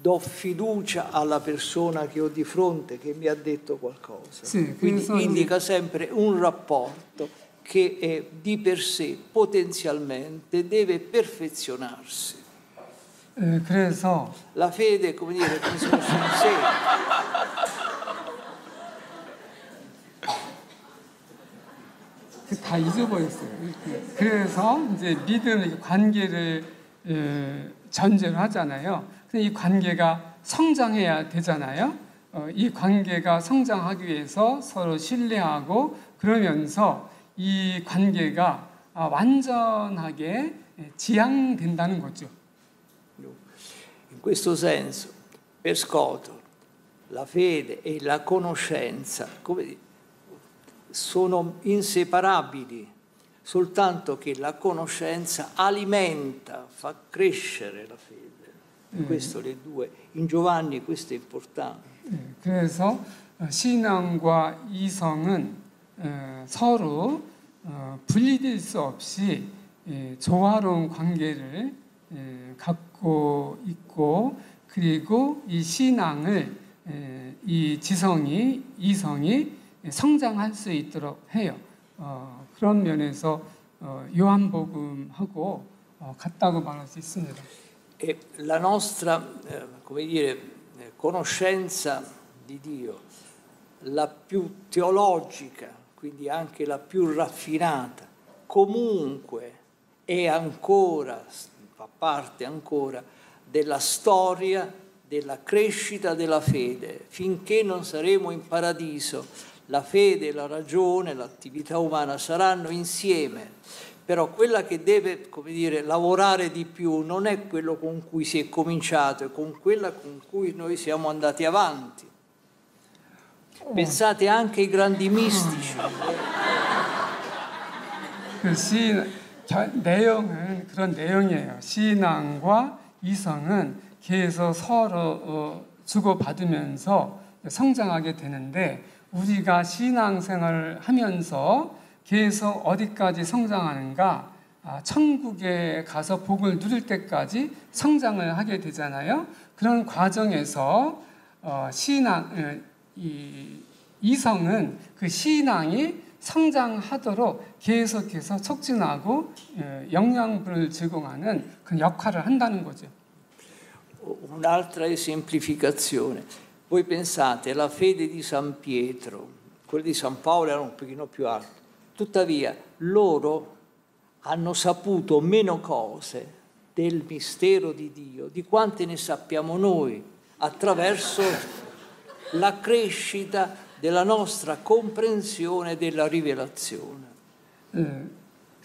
do fiducia alla persona che ho di fronte che mi ha detto qualcosa. Sì, quindi indica sempre un rapporto che è di per sé potenzialmente deve perfezionarsi. 그래서 La fede, come dire, come se fosse in sé. 다 잊어버렸어요. 그래서 이제 믿음의 관계를 전제로 하잖아요. 근데 이 관계가 성장해야 되잖아요. 이 관계가 성장하기 위해서 서로 신뢰하고 그러면서 이 관계가 완전하게 지향된다는 거죠. In questo senso, per Scoto, la fede e la conoscenza sono inseparabili, soltanto che la conoscenza alimenta, fa crescere la fede. Questo le due. In Giovanni questo è importante. 그래서 신앙과 이성은 서로 분리될 수 없이 조화로운 관계를 갖고 있고 그리고 이 신앙을 이 이성이 성장할 수 있도록 해요. 그런 면에서 요한복음하고 같다고 말할 수 있습니다. E la nostra, come dire, conoscenza di Dio, la più teologica, quindi anche la più raffinata, comunque è ancora, fa parte ancora della storia della crescita della fede. Finché non saremo in paradiso, la fede e la ragione, l'attività umana saranno insieme. Però quella che deve, come dire, lavorare di più non è quello con cui si è cominciato, è con quella con cui noi siamo andati avanti. Pensate anche ai grandi mistici. 내용은 그런 내용이에요. 신앙과 이성은 계속 서로 주고받으면서 성장하게 되는데 우리가 신앙생활을 하면서 계속 어디까지 성장하는가? 천국에 가서 복을 누릴 때까지 성장을 하게 되잖아요. 그런 과정에서 이성은 그 신앙이 성장하도록 계속해서 촉진하고 영양분을 제공하는 그 역할을 한다는 거죠. Un'altra esemplificazione. Voi pensate, la fede di San Pietro, quella di San Paolo era un pochino più alta. Tuttavia, loro hanno saputo meno cose del mistero di Dio di quante ne sappiamo noi attraverso la crescita della nostra comprensione della rivelazione.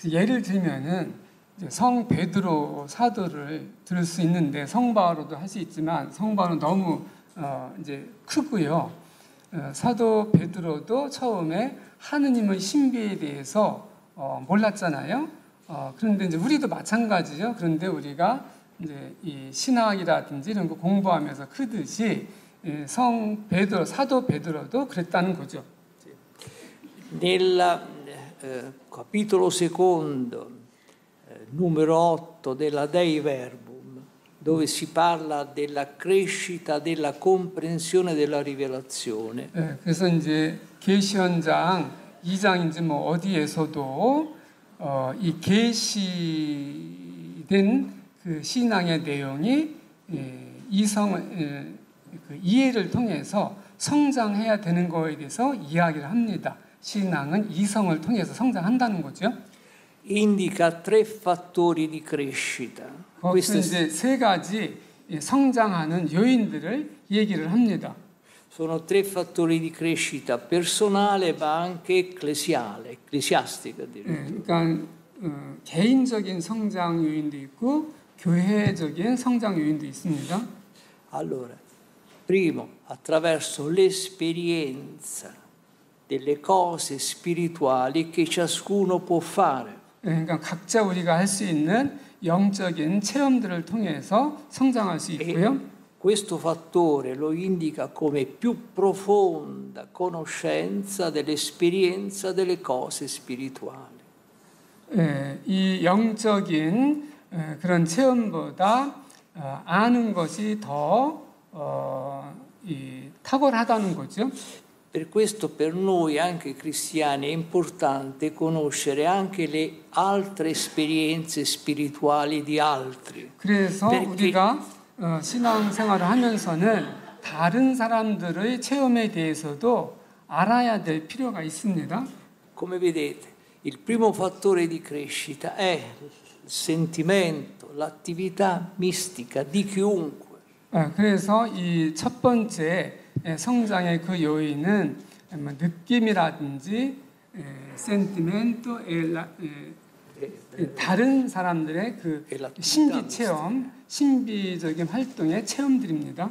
예를 들면은 성 베드로 사도를 들을 수 있는데 성 바울도 할 수 있지만 성 바울은 너무 이제 크고요. 사도 베드로도 처음에 하느님의 신비에 대해서 몰랐잖아요. 그런데 이제 우리도 마찬가지죠. 그런데 우리가 이제 이 신학이라든지 이런 거 공부하면서 크듯이 성 베드로, 사도 베드로도 그랬다는 거죠. Nel capitolo secondo, numero 8 della Dei Verbum, dove si parla della crescita della comprensione della rivelazione. 그래서 이제 계시현장 2장인지 뭐 어디에서도 이 계시된 그 신앙의 내용이 그 이해를 통해서 성장해야 되는 거에 대해서 이야기를 합니다. 신앙은 이성을 통해서 성장한다는 거죠. Indica tre fattori di crescita. 거기서 이제 세 가지 성장하는 요인들을 얘기를 합니다. Sono tre fattori di crescita personale ma anche ecclesiastica. 그러니까 개인적인 성장 요인도 있고 교회적인 성장 요인도 있습니다. Allora, primo, attraverso l'esperienza delle cose spirituali che ciascuno può fare. 그러니까 각자 우리가 할 수 있는 영적인 체험들을 통해서 성장할 수 있고요. Questo fattore lo indica come più profonda conoscenza dell'esperienza delle cose spirituali. 이 영적인 그런 체험보다 아는 것이 더 탁월하다는 거죠. Per questo per noi anche cristiani è importante conoscere anche le altre esperienze spirituali di altri. 그래서 우리가 신앙생활을 하면서는 다른 사람들의 체험에 대해서도 알아야 될 필요가 있습니다. Come vedete, il primo fattore di crescita è il sentimento, l'attività mistica di chiunque. 그래서 이 첫 번째 성장의 그 요인은 느낌이라든지 센티멘토, 다른 사람들의 그 신기 체험, 신비적인 활동의 체험들입니다.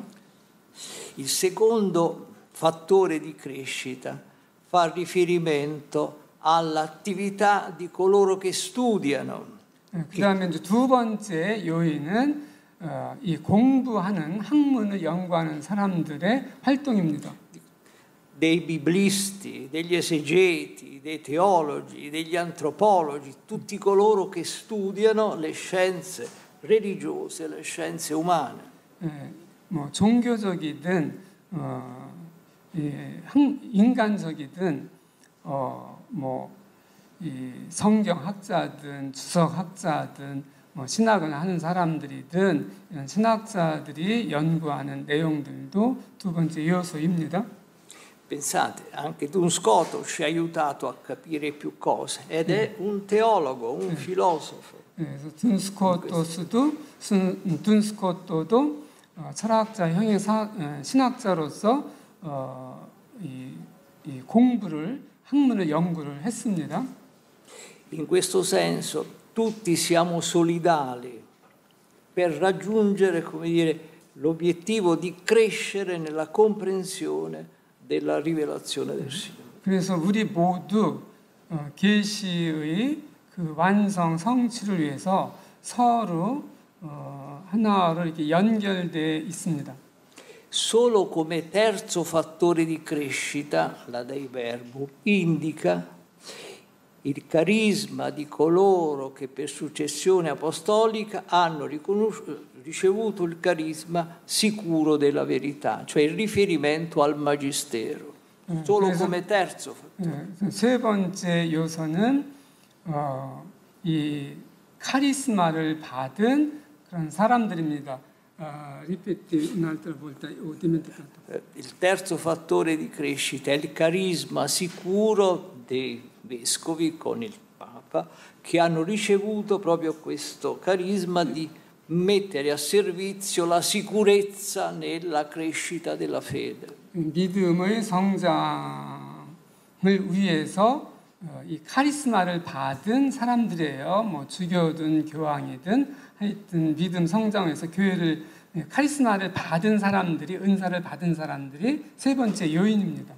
Il secondo fattore di crescita fa riferimento all'attività di coloro che studiano. 그다음에 이제 두 번째 요인은 이 공부하는 학문을 연구하는 사람들의 활동입니다. Dei biblisti, degli esegeti, dei teologi, degli antropologi, tutti coloro che studiano le scienze religiose, le scienze umane. 뭐 종교적이든 인간적이든 뭐 이 성경학자든 주석학자든 뭐 신학을 하는 사람들이든 이런 신학자들이 연구하는 내용들도 두 번째 요소입니다. Pensate, anche Duns Scotus ci ha aiutato a capire più cose ed è un teologo, un filosofo. 그래서 둔스코토도 철학자 형의 신학자로서 이 공부를 학문을 연구를 했습니다. In questo senso tutti siamo solidali per raggiungere, come dire, l'obiettivo di crescere nella comprensione della rivelazione del Signore. 그래서 우리 모두 계시의 그 완성 성취를 위해서 서로 하나로 이렇게 연결되어 있습니다. Solo come terzo fattore di crescita, la Dei Verbum indica il carisma di coloro che per successione apostolica hanno ricevuto il carisma sicuro della verità, cioè il riferimento al magistero. Solo come terzo fattore. 세 번째 요소는 이 카리스마를 받은 그런 사람들입니다. Ripeti un'altra volta, ho dimenticato. Il terzo fattore di crescita è il carisma sicuro dei vescovi con il Papa che hanno ricevuto proprio questo carisma di mettere a servizio la sicurezza nella crescita della fede. 믿음의 성장을 위해서 이 카리스마를 받은 사람들이에요. 뭐 주교든 교황이든 하여튼 믿음 성장에서 교회를 카리스마를 받은 사람들이 은사를 받은 사람들이 세 번째 요인입니다.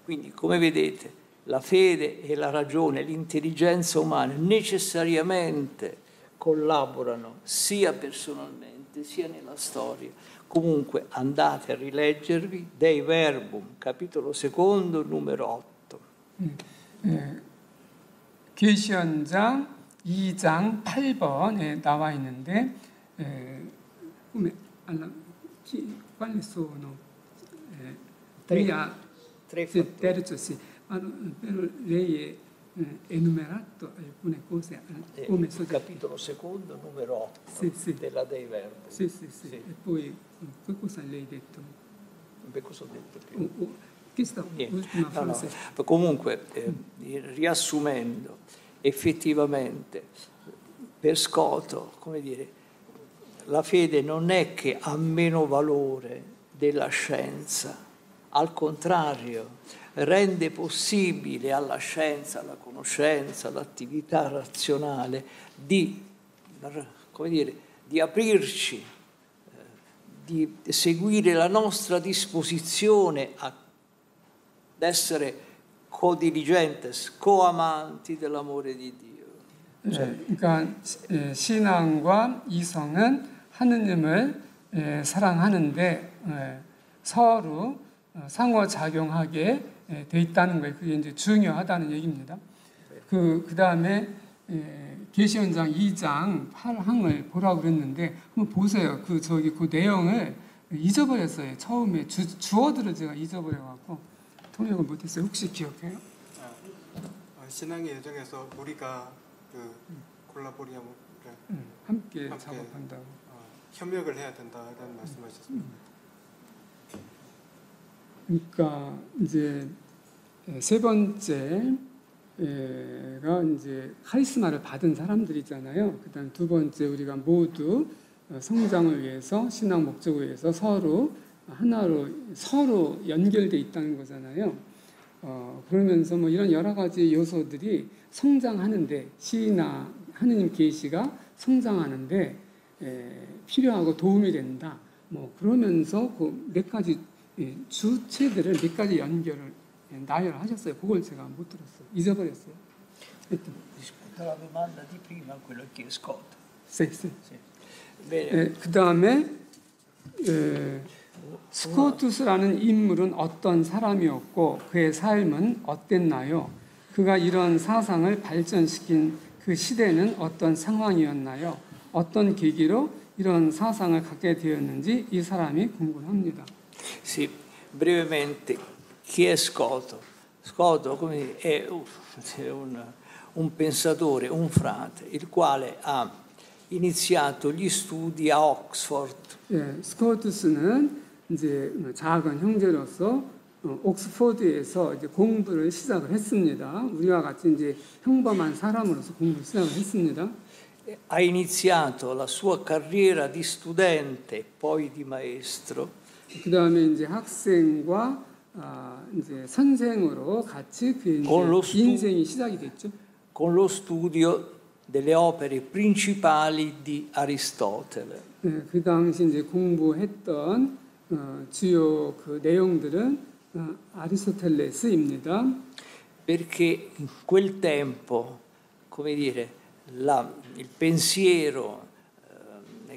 Quindi come vedete la fede e la ragione, l'intelligenza umana necessariamente collaborano sia personalmente sia nella storia. Comunque andate a rileggervi Dei Verbum, capitolo secondo, numero 8. 계시연장 2장 8번에 나와 있는데 come quali sono terzo sì però lei è enumerato alcune cose come capitolo secondo numero 8 della Dei Verbum. Sì. E poi che cosa lei ha detto? Cosa ho detto più? Questa ultima frase. No. Comunque riassumendo, effettivamente per Scoto, come dire, la fede non è che ha meno valore della scienza, al contrario, rende possibile alla scienza, alla conoscenza, all'attività razionale di, come dire, di aprirci, di seguire la nostra disposizione ad essere co-diligentes, co-amanti dell'amore di Dio. 그러니까 신앙과 이성은 하느님을 사랑하는데 서로 상호작용하게 돼 있다는 거예요. 그게 이제 중요하다는 얘기입니다. 그 다음에 계시연장 2장 8항을 보라고 그랬는데 한번 보세요. 그 내용을 잊어버렸어요. 처음에 주어들을 제가 잊어버려갖고 통역을 못했어요. 혹시 기억해요? 신앙의 여정에서 우리가 그 콜라보리아를 함께 작업한다고 협력을 해야 된다는 말씀하셨습니다. 그러니까 이제 세 번째가 이제 카리스마를 받은 사람들이잖아요. 그다음 두 번째 우리가 모두 성장을 위해서 신앙 목적을 위해서 서로 하나로 서로 연결돼 있다는 거잖아요. 그러면서 뭐 이런 여러 가지 요소들이 성장하는데 시나 하느님 계시가 성장하는데 필요하고 도움이 된다. 뭐 그러면서 그 몇 가지 주체들을 몇 가지 연결을 나열하셨어요. 그걸 제가 못 들었어요. 잊어버렸어요. 하여튼. Rispetto alla domanda di prima, quello che è Scott. 네. Sì. Bene. 그 다음에 스코투스라는 인물은 어떤 사람이었고 그의 삶은 어땠나요? 그가 이런 사상을 발전시킨 그 시대는 어떤 상황이었나요? 어떤 계기로 이런 사상을 갖게 되었는지 이 사람이 궁금합니다. Sì, brevemente, chi è Scoto? Scoto è un pensatore, un frate, il quale ha iniziato gli studi a Oxford. 스코투스는 이제 작은 형제로서 옥스포드에서 이제 공부를 시작을 했습니다. 우리와 같이 이제 평범한 사람으로서 공부를 시작을 했습니다. Ha iniziato la sua carriera di studente, poi di maestro. 그 다음에 이제 학생과 이제 선생으로 같이 그 이제 인생이 시작이 됐죠. Con lo studio delle opere principali di Aristotele. 그 당시 이제 공부했던 주요 그 내용들은 아리스토텔레스입니다. Perché in quel tempo, come dire, il pensiero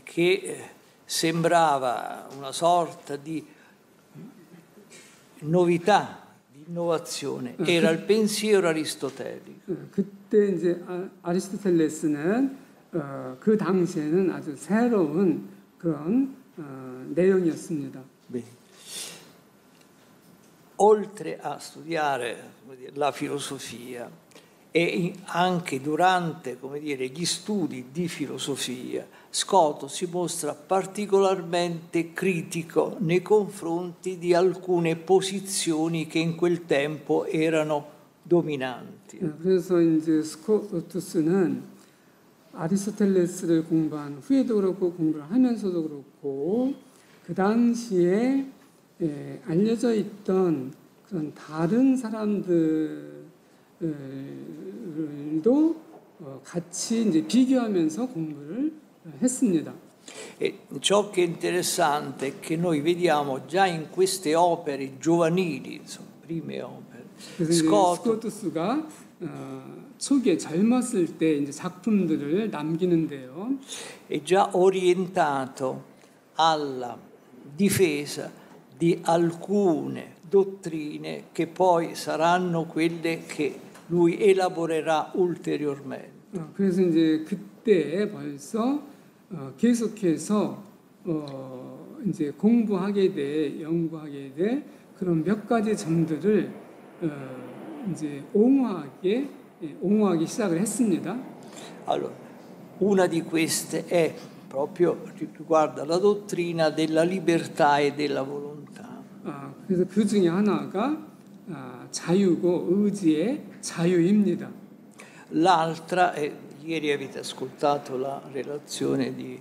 che sembrava una sorta di novità, di innovazione, era il pensiero aristotelico. 그때 이제 아리스토텔레스는 그 당시에는 아주 새로운 그런 내용이었습니다. Bene. Oltre a studiare, come dire, la filosofia e anche durante, come dire, gli studi di filosofia, Scoto si mostra particolarmente critico nei confronti di alcune posizioni che in quel tempo erano dominanti. 그래서 이제 스코투스는 아리스토텔레스를 공부한 후에도 그렇고 공부를 하면서도 그렇고 그 당시에 알려져 있던 그런 다른 사람들도 같이 이제 비교하면서 공부를 했습니다. E ciò che è interessante è che noi vediamo già in queste opere giovanili, insomma, prime opere, 그래서 스코투스가 초기에 젊었을 때 이제 작품들을 남기는데요. è già orientato alla difesa di alcune dottrine che poi saranno quelle che lui elaborerà ulteriormente. 그래서 이제 그때 벌써 계속해서 이제 연구하게 돼 그런 몇 가지 점들을 이제 옹호하기 시작을 했습니다. Allora, una di queste è proprio riguarda la dottrina della libertà e della volontà. 그래서 그 중에 하나가 자유고 의지의 자유입니다. L'altra è, ieri avete ascoltato la relazione di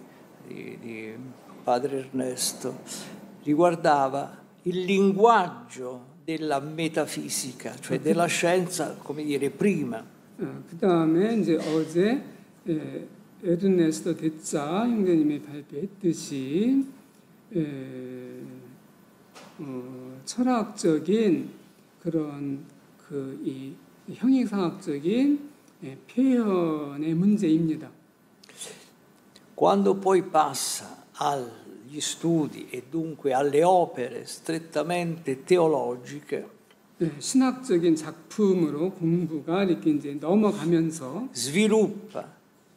padre Ernesto, riguardava il linguaggio della metafisica, cioè della scienza, come dire, prima. 그 다음에 이제 어제 에르네스토 대자 형제님이 발표했듯이 철학적인 그런 이 형이상학적인 표현의 문제입니다. Quando poi passa agli studi e dunque alle opere strettamente teologiche, 신학적인 작품으로 공부가 이렇게 이제 넘어가면서 sviluppa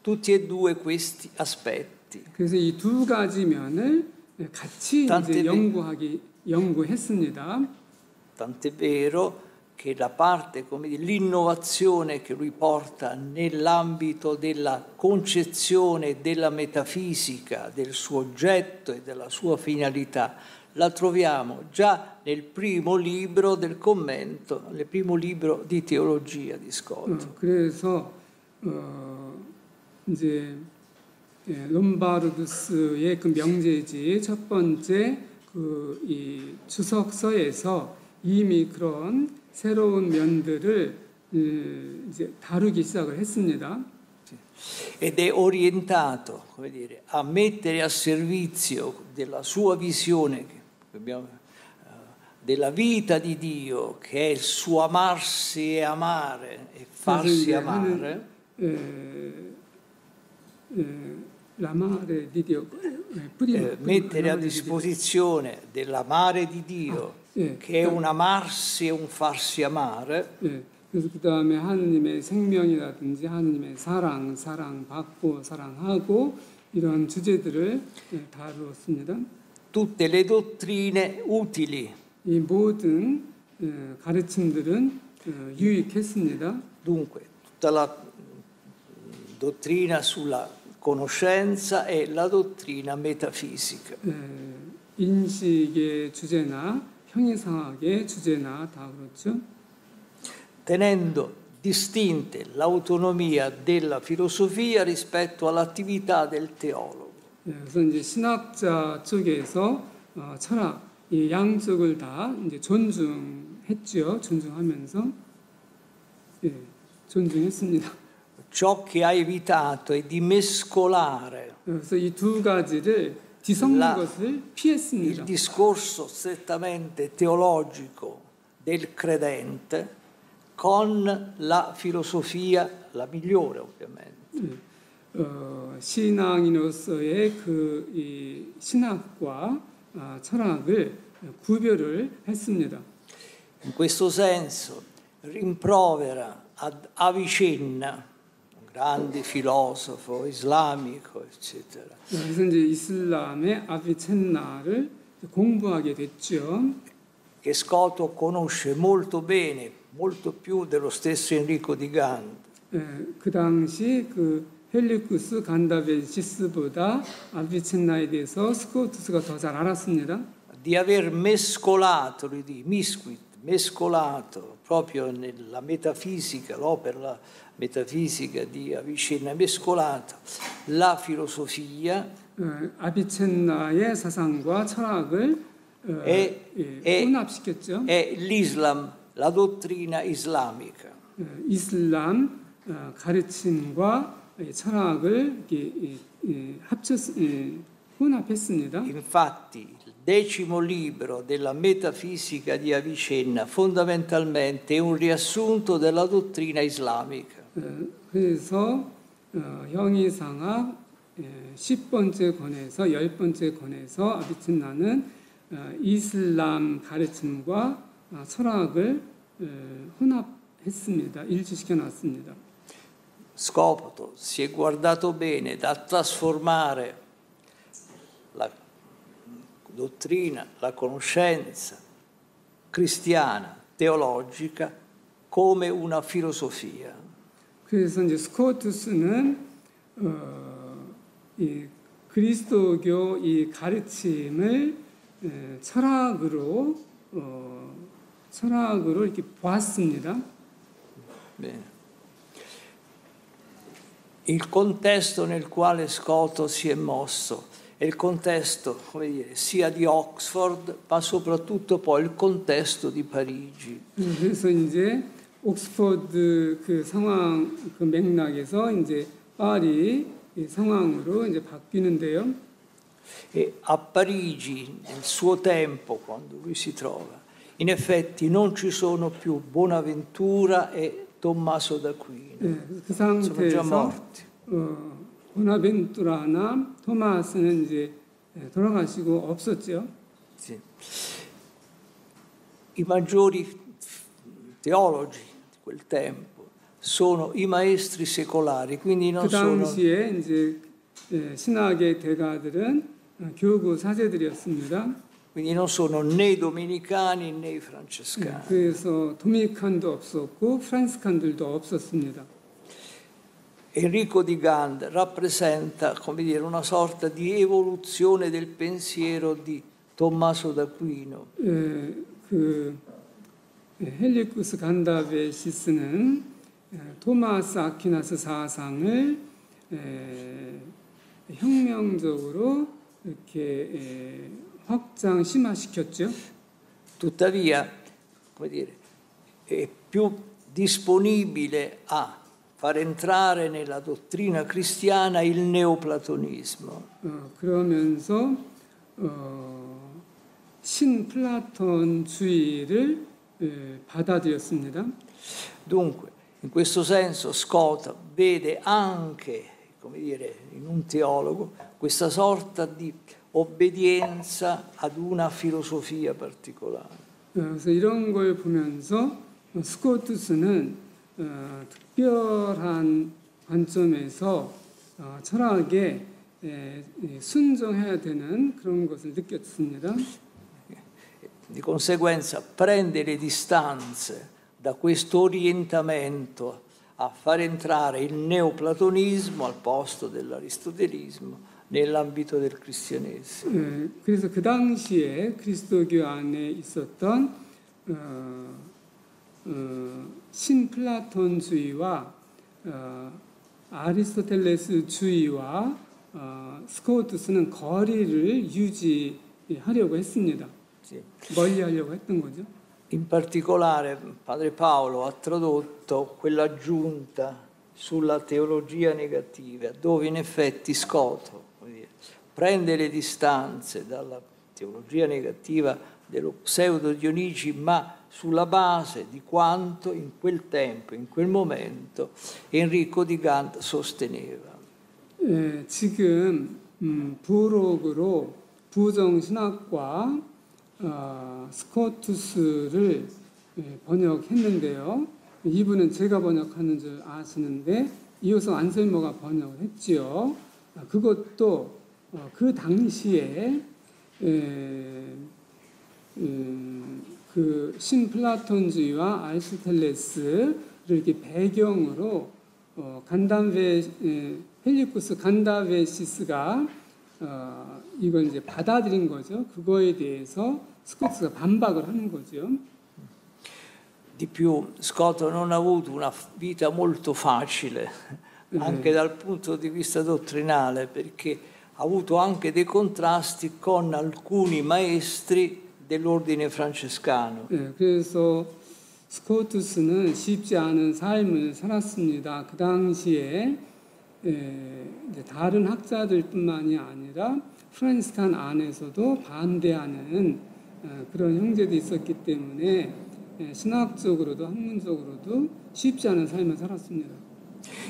tutti e due questi aspetti. 그래서 이 두 가지 면을 같이 이제 연구했습니다. Tant'è vero che la parte, come dire, l'innovazione che lui porta nell'ambito della concezione della metafisica, del suo oggetto e della sua finalità, la troviamo già nel primo libro del commento, nel primo libro di teologia di Scott. 그래서 이제 롬바르두스의 그 명제지 첫 번째 이 주석서에서 이미 그런 새로운 면들을 이제 다루기 시작을 했습니다. Ed è orientato, come dire, a mettere a servizio della sua visione della vita di Dio, che è il suo amarsi e amare e farsi amare. L'amare di Dio, mettere a disposizione dell'amare di Dio, che è un amarsi e un farsi amare. 그래서 그 다음에 하느님의 생명이라든지 하느님의 사랑받고 사랑하고 이런 주제들을 다루었습니다. Tutte le dottrine utili. 이 모든 가르침들은 유익했습니다. Dunque, tutta la dottrina sulla conoscenza e la dottrina metafisica. 인식의 주제나 형이상학의 주제나 다 그렇죠. Tenendo distinte l'autonomia della filosofia rispetto all'attività del teologo. 그래서 이제 신학자 쪽에서 철학 이 양쪽을 다 이제 존중했죠. 존중하면서 존중했습니다. Ciò che ha evitato è di mescolare 그래서 이 두 가지를 뒤섞는 것을 피했습니다. il discorso strettamente teologico del credente con la filosofia, la migliore ovviamente. 신앙인으로서의 이 신학과 철학을 구별을 했습니다. In questo senso rimprovera ad Avicenna, un grande filosofo islamico, eccetera. 그래서 이제 이슬람의 아비첸나를 공부하게 됐죠. Che Scoto conosce molto bene, molto più dello stesso Enrico di Gand. 그 당시 그 헬리쿠스 간다벤시스보다 아비첸나에 대해서 스코투스가 더 잘 알았습니다. Di aver mescolato, mescolato proprio nella metafisica, l'opera metafisica di Avicenna, mescolato la filosofia 아비첸나의 사상과 철학을 혼합시켰죠. e l'Islam, la dottrina islamica. 이슬람 가르침과 철학을 혼합했습니다. Infatti, il 10° libro della metafisica di Avicenna fondamentalmente è un riassunto della dottrina islamica. 그래서 형이상학 10번째 권에서 10번째 권에서 아비첸나는 이슬람 가르침과 철학을 혼합했습니다. 일치시켜 놨습니다. Scopoto si è guardato bene da trasformare la dottrina, la conoscenza cristiana, teologica, come una filosofia. 그래서 이제 스코투스는 이 그리스도교 이 가르침을 철학으로 이렇게 보았습니다. Bene. Il contesto nel quale Scoto si è mosso è il contesto, come dire, sia di Oxford, ma soprattutto poi il contesto di Parigi. 그래서 이제 옥스퍼드 그 상황 그 맥락에서 이제 파리 상황으로 이제 바뀌는데요. E a Parigi, nel suo tempo, quando lui si trova, in effetti non ci sono più Bonaventura e Tommaso d'Aquino. 그 Sono già 상태에서 morti. 보나벤투라나 토마스는 이제 돌아가시고 없었죠. Sì. I maggiori teologi di quel tempo sono i maestri secolari, quindi non 그 sono 당시에 이제 신학의 대가들은 교구 사제들이었습니다. quindi non sono né i domenicani né i francescani. 그래서 도미니칸도 없었고 프란스칸들도 없었습니다. Enrico di Gand rappresenta, come dire, una sorta di evoluzione del pensiero di Tommaso d'Aquino. 그 헬리쿠스 간다베시스는 토마스 아퀴나스 사상을 혁명적으로 이렇게 확장 심화시켰죠. Tuttavia, come dire, è più disponibile a far entrare nella dottrina cristiana il neoplatonismo. 그러면서 신플라톤주의를 받아들였습니다. Dunque, in questo senso Scott vede anche, come dire, in un teologo, questa sorta di obbedienza ad una filosofia particolare. 그래서 이런 걸 보면서 스코투스는 특별한 관점에서 철학에 순종해야 되는 그런 것을 느꼈습니다. Di conseguenza prende le distanze da questo orientamento a far entrare il neoplatonismo al posto dell'aristotelismo nell'ambito del cristianesimo. 그래서 그 당시에 그리스도교 안에 있었던 신플라톤주의와 아리스토텔레스주의와 스코투스는 거리를 유지하려고 했습니다. Sì. 멀리하려고 했던 거죠. In particolare Padre Paolo ha tradotto quell'aggiunta sulla teologia negativa, dove in effetti Scott prende le distanze dalla teologia negativa dello pseudo Dionigi, ma sulla base di quanto in quel tempo, in quel momento, Enrico di Gant sosteneva. 지금 부록으로 부정신학과 스코투스를 번역했는데요. 이분은 제가 번역하는 줄 아시는데 이어서 안셀모가 번역을 했지요. 그것도 그 당시에 그 신플라톤주의와 아리스토텔레스를 이렇게 배경으로 헬리쿠스 간다베시스가 이걸 이제 받아들인 거죠. 그거에 대해서 스코트가 반박을 하는 거죠. Di più, Scott non ha avuto una vita molto facile, anche dal punto di vista dottrinale, perché ha avuto anche dei contrasti con alcuni maestri dell'ordine francescano. 그래서 스코투스는 쉽지 않은 삶을 살았습니다. 그 당시에 다른 학자들뿐만이 아니라 프란시스칸 안에서도 반대하는 그런 형제도 있었기 때문에 신학적으로도 학문적으로도 쉽지 않은 삶을 살았습니다.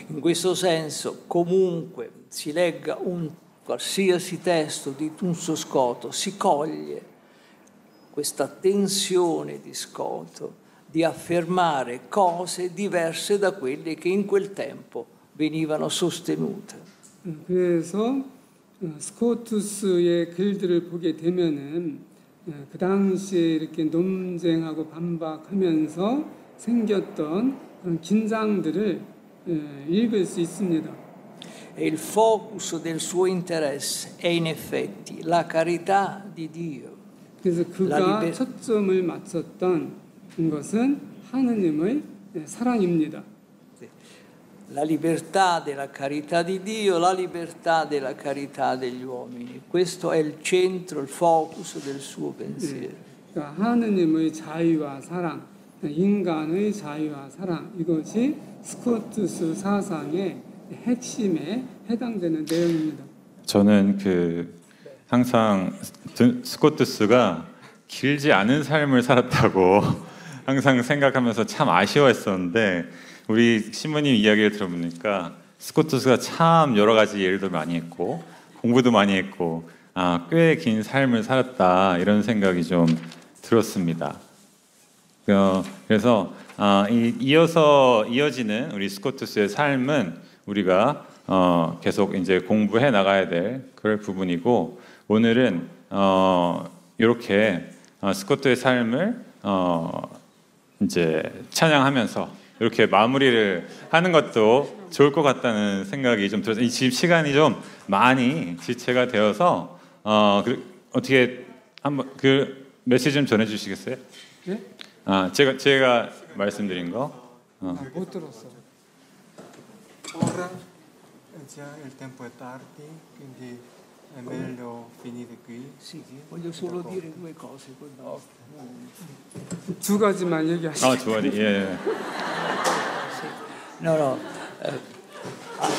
In questo senso, comunque si legga un qualsiasi testo di Tunso Scoto, si coglie questa tensione di Scoto di affermare cose diverse da quelle che in quel tempo venivano sostenute. 그래서 스코투스의 글들을 보게 되면은 그 당시에 이렇게 논쟁하고 반박하면서 생겼던 그런 긴장들을 읽을 수 있습니다. E il focus del suo interesse è in effetti la carità di Dio. 그래서 그가 초점을 맞췄던 것은 하느님의 사랑입니다. La libertà della carità di Dio, la libertà della carità degli uomini. Questo è il centro, il focus del suo pensiero. 그러니까 하느님의 자유와 사랑, 인간의 자유와 사랑 이것이 스코투스 사상의 핵심에 해당되는 내용입니다. 저는 항상 스코투스가 길지 않은 삶을 살았다고 항상 생각하면서 참 아쉬워했었는데 우리 신부님 이야기를 들어보니까 스코투스가 참 여러 가지 일도 많이 했고 공부도 많이 했고 꽤 긴 삶을 살았다 이런 생각이 좀 들었습니다. 그래서 이어지는 우리 스코투스의 삶은 우리가 계속 이제 공부해 나가야 될 그럴 부분이고 오늘은 이렇게 스코트의 삶을 이제 찬양하면서 이렇게 마무리를 하는 것도 좋을 것 같다는 생각이 좀 들어서 지금 시간이 좀 많이 지체가 되어서 어떻게 한번 그 메시지 좀 전해주시겠어요? 네? 제가 말씀드린 거. 못 들었어. Ora già il tempo è tardi, quindi è meglio finire qui. Sì, voglio solo dire due cose. Poi basta. 두 가지만 얘기하시죠. 아, 두 가지. 예. No, no.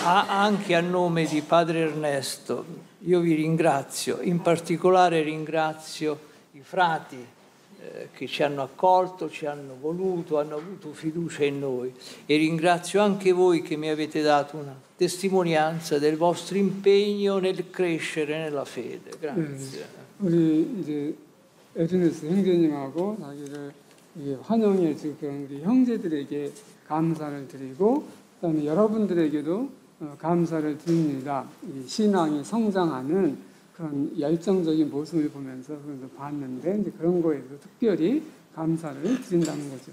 Anche a nome di Padre Ernesto, io vi ringrazio, in particolare ringrazio i frati che ci hanno accolto, ci hanno voluto, hanno avuto fiducia in noi e ringrazio anche voi che mi avete dato una testimonianza del vostro impegno nel crescere nella fede. Grazie. 우리 이제 에르네스 형제님하고 자기를 환영해 줄 그런 우리 형제들에게 감사를 드리고 그다음에 여러분들에게도 감사를 드립니다. 이 신앙이 성장하는 그런 열정적인 모습을 보면서 그래서 봤는데 이제 그런 거에도 특별히 감사를 드린다는 거죠.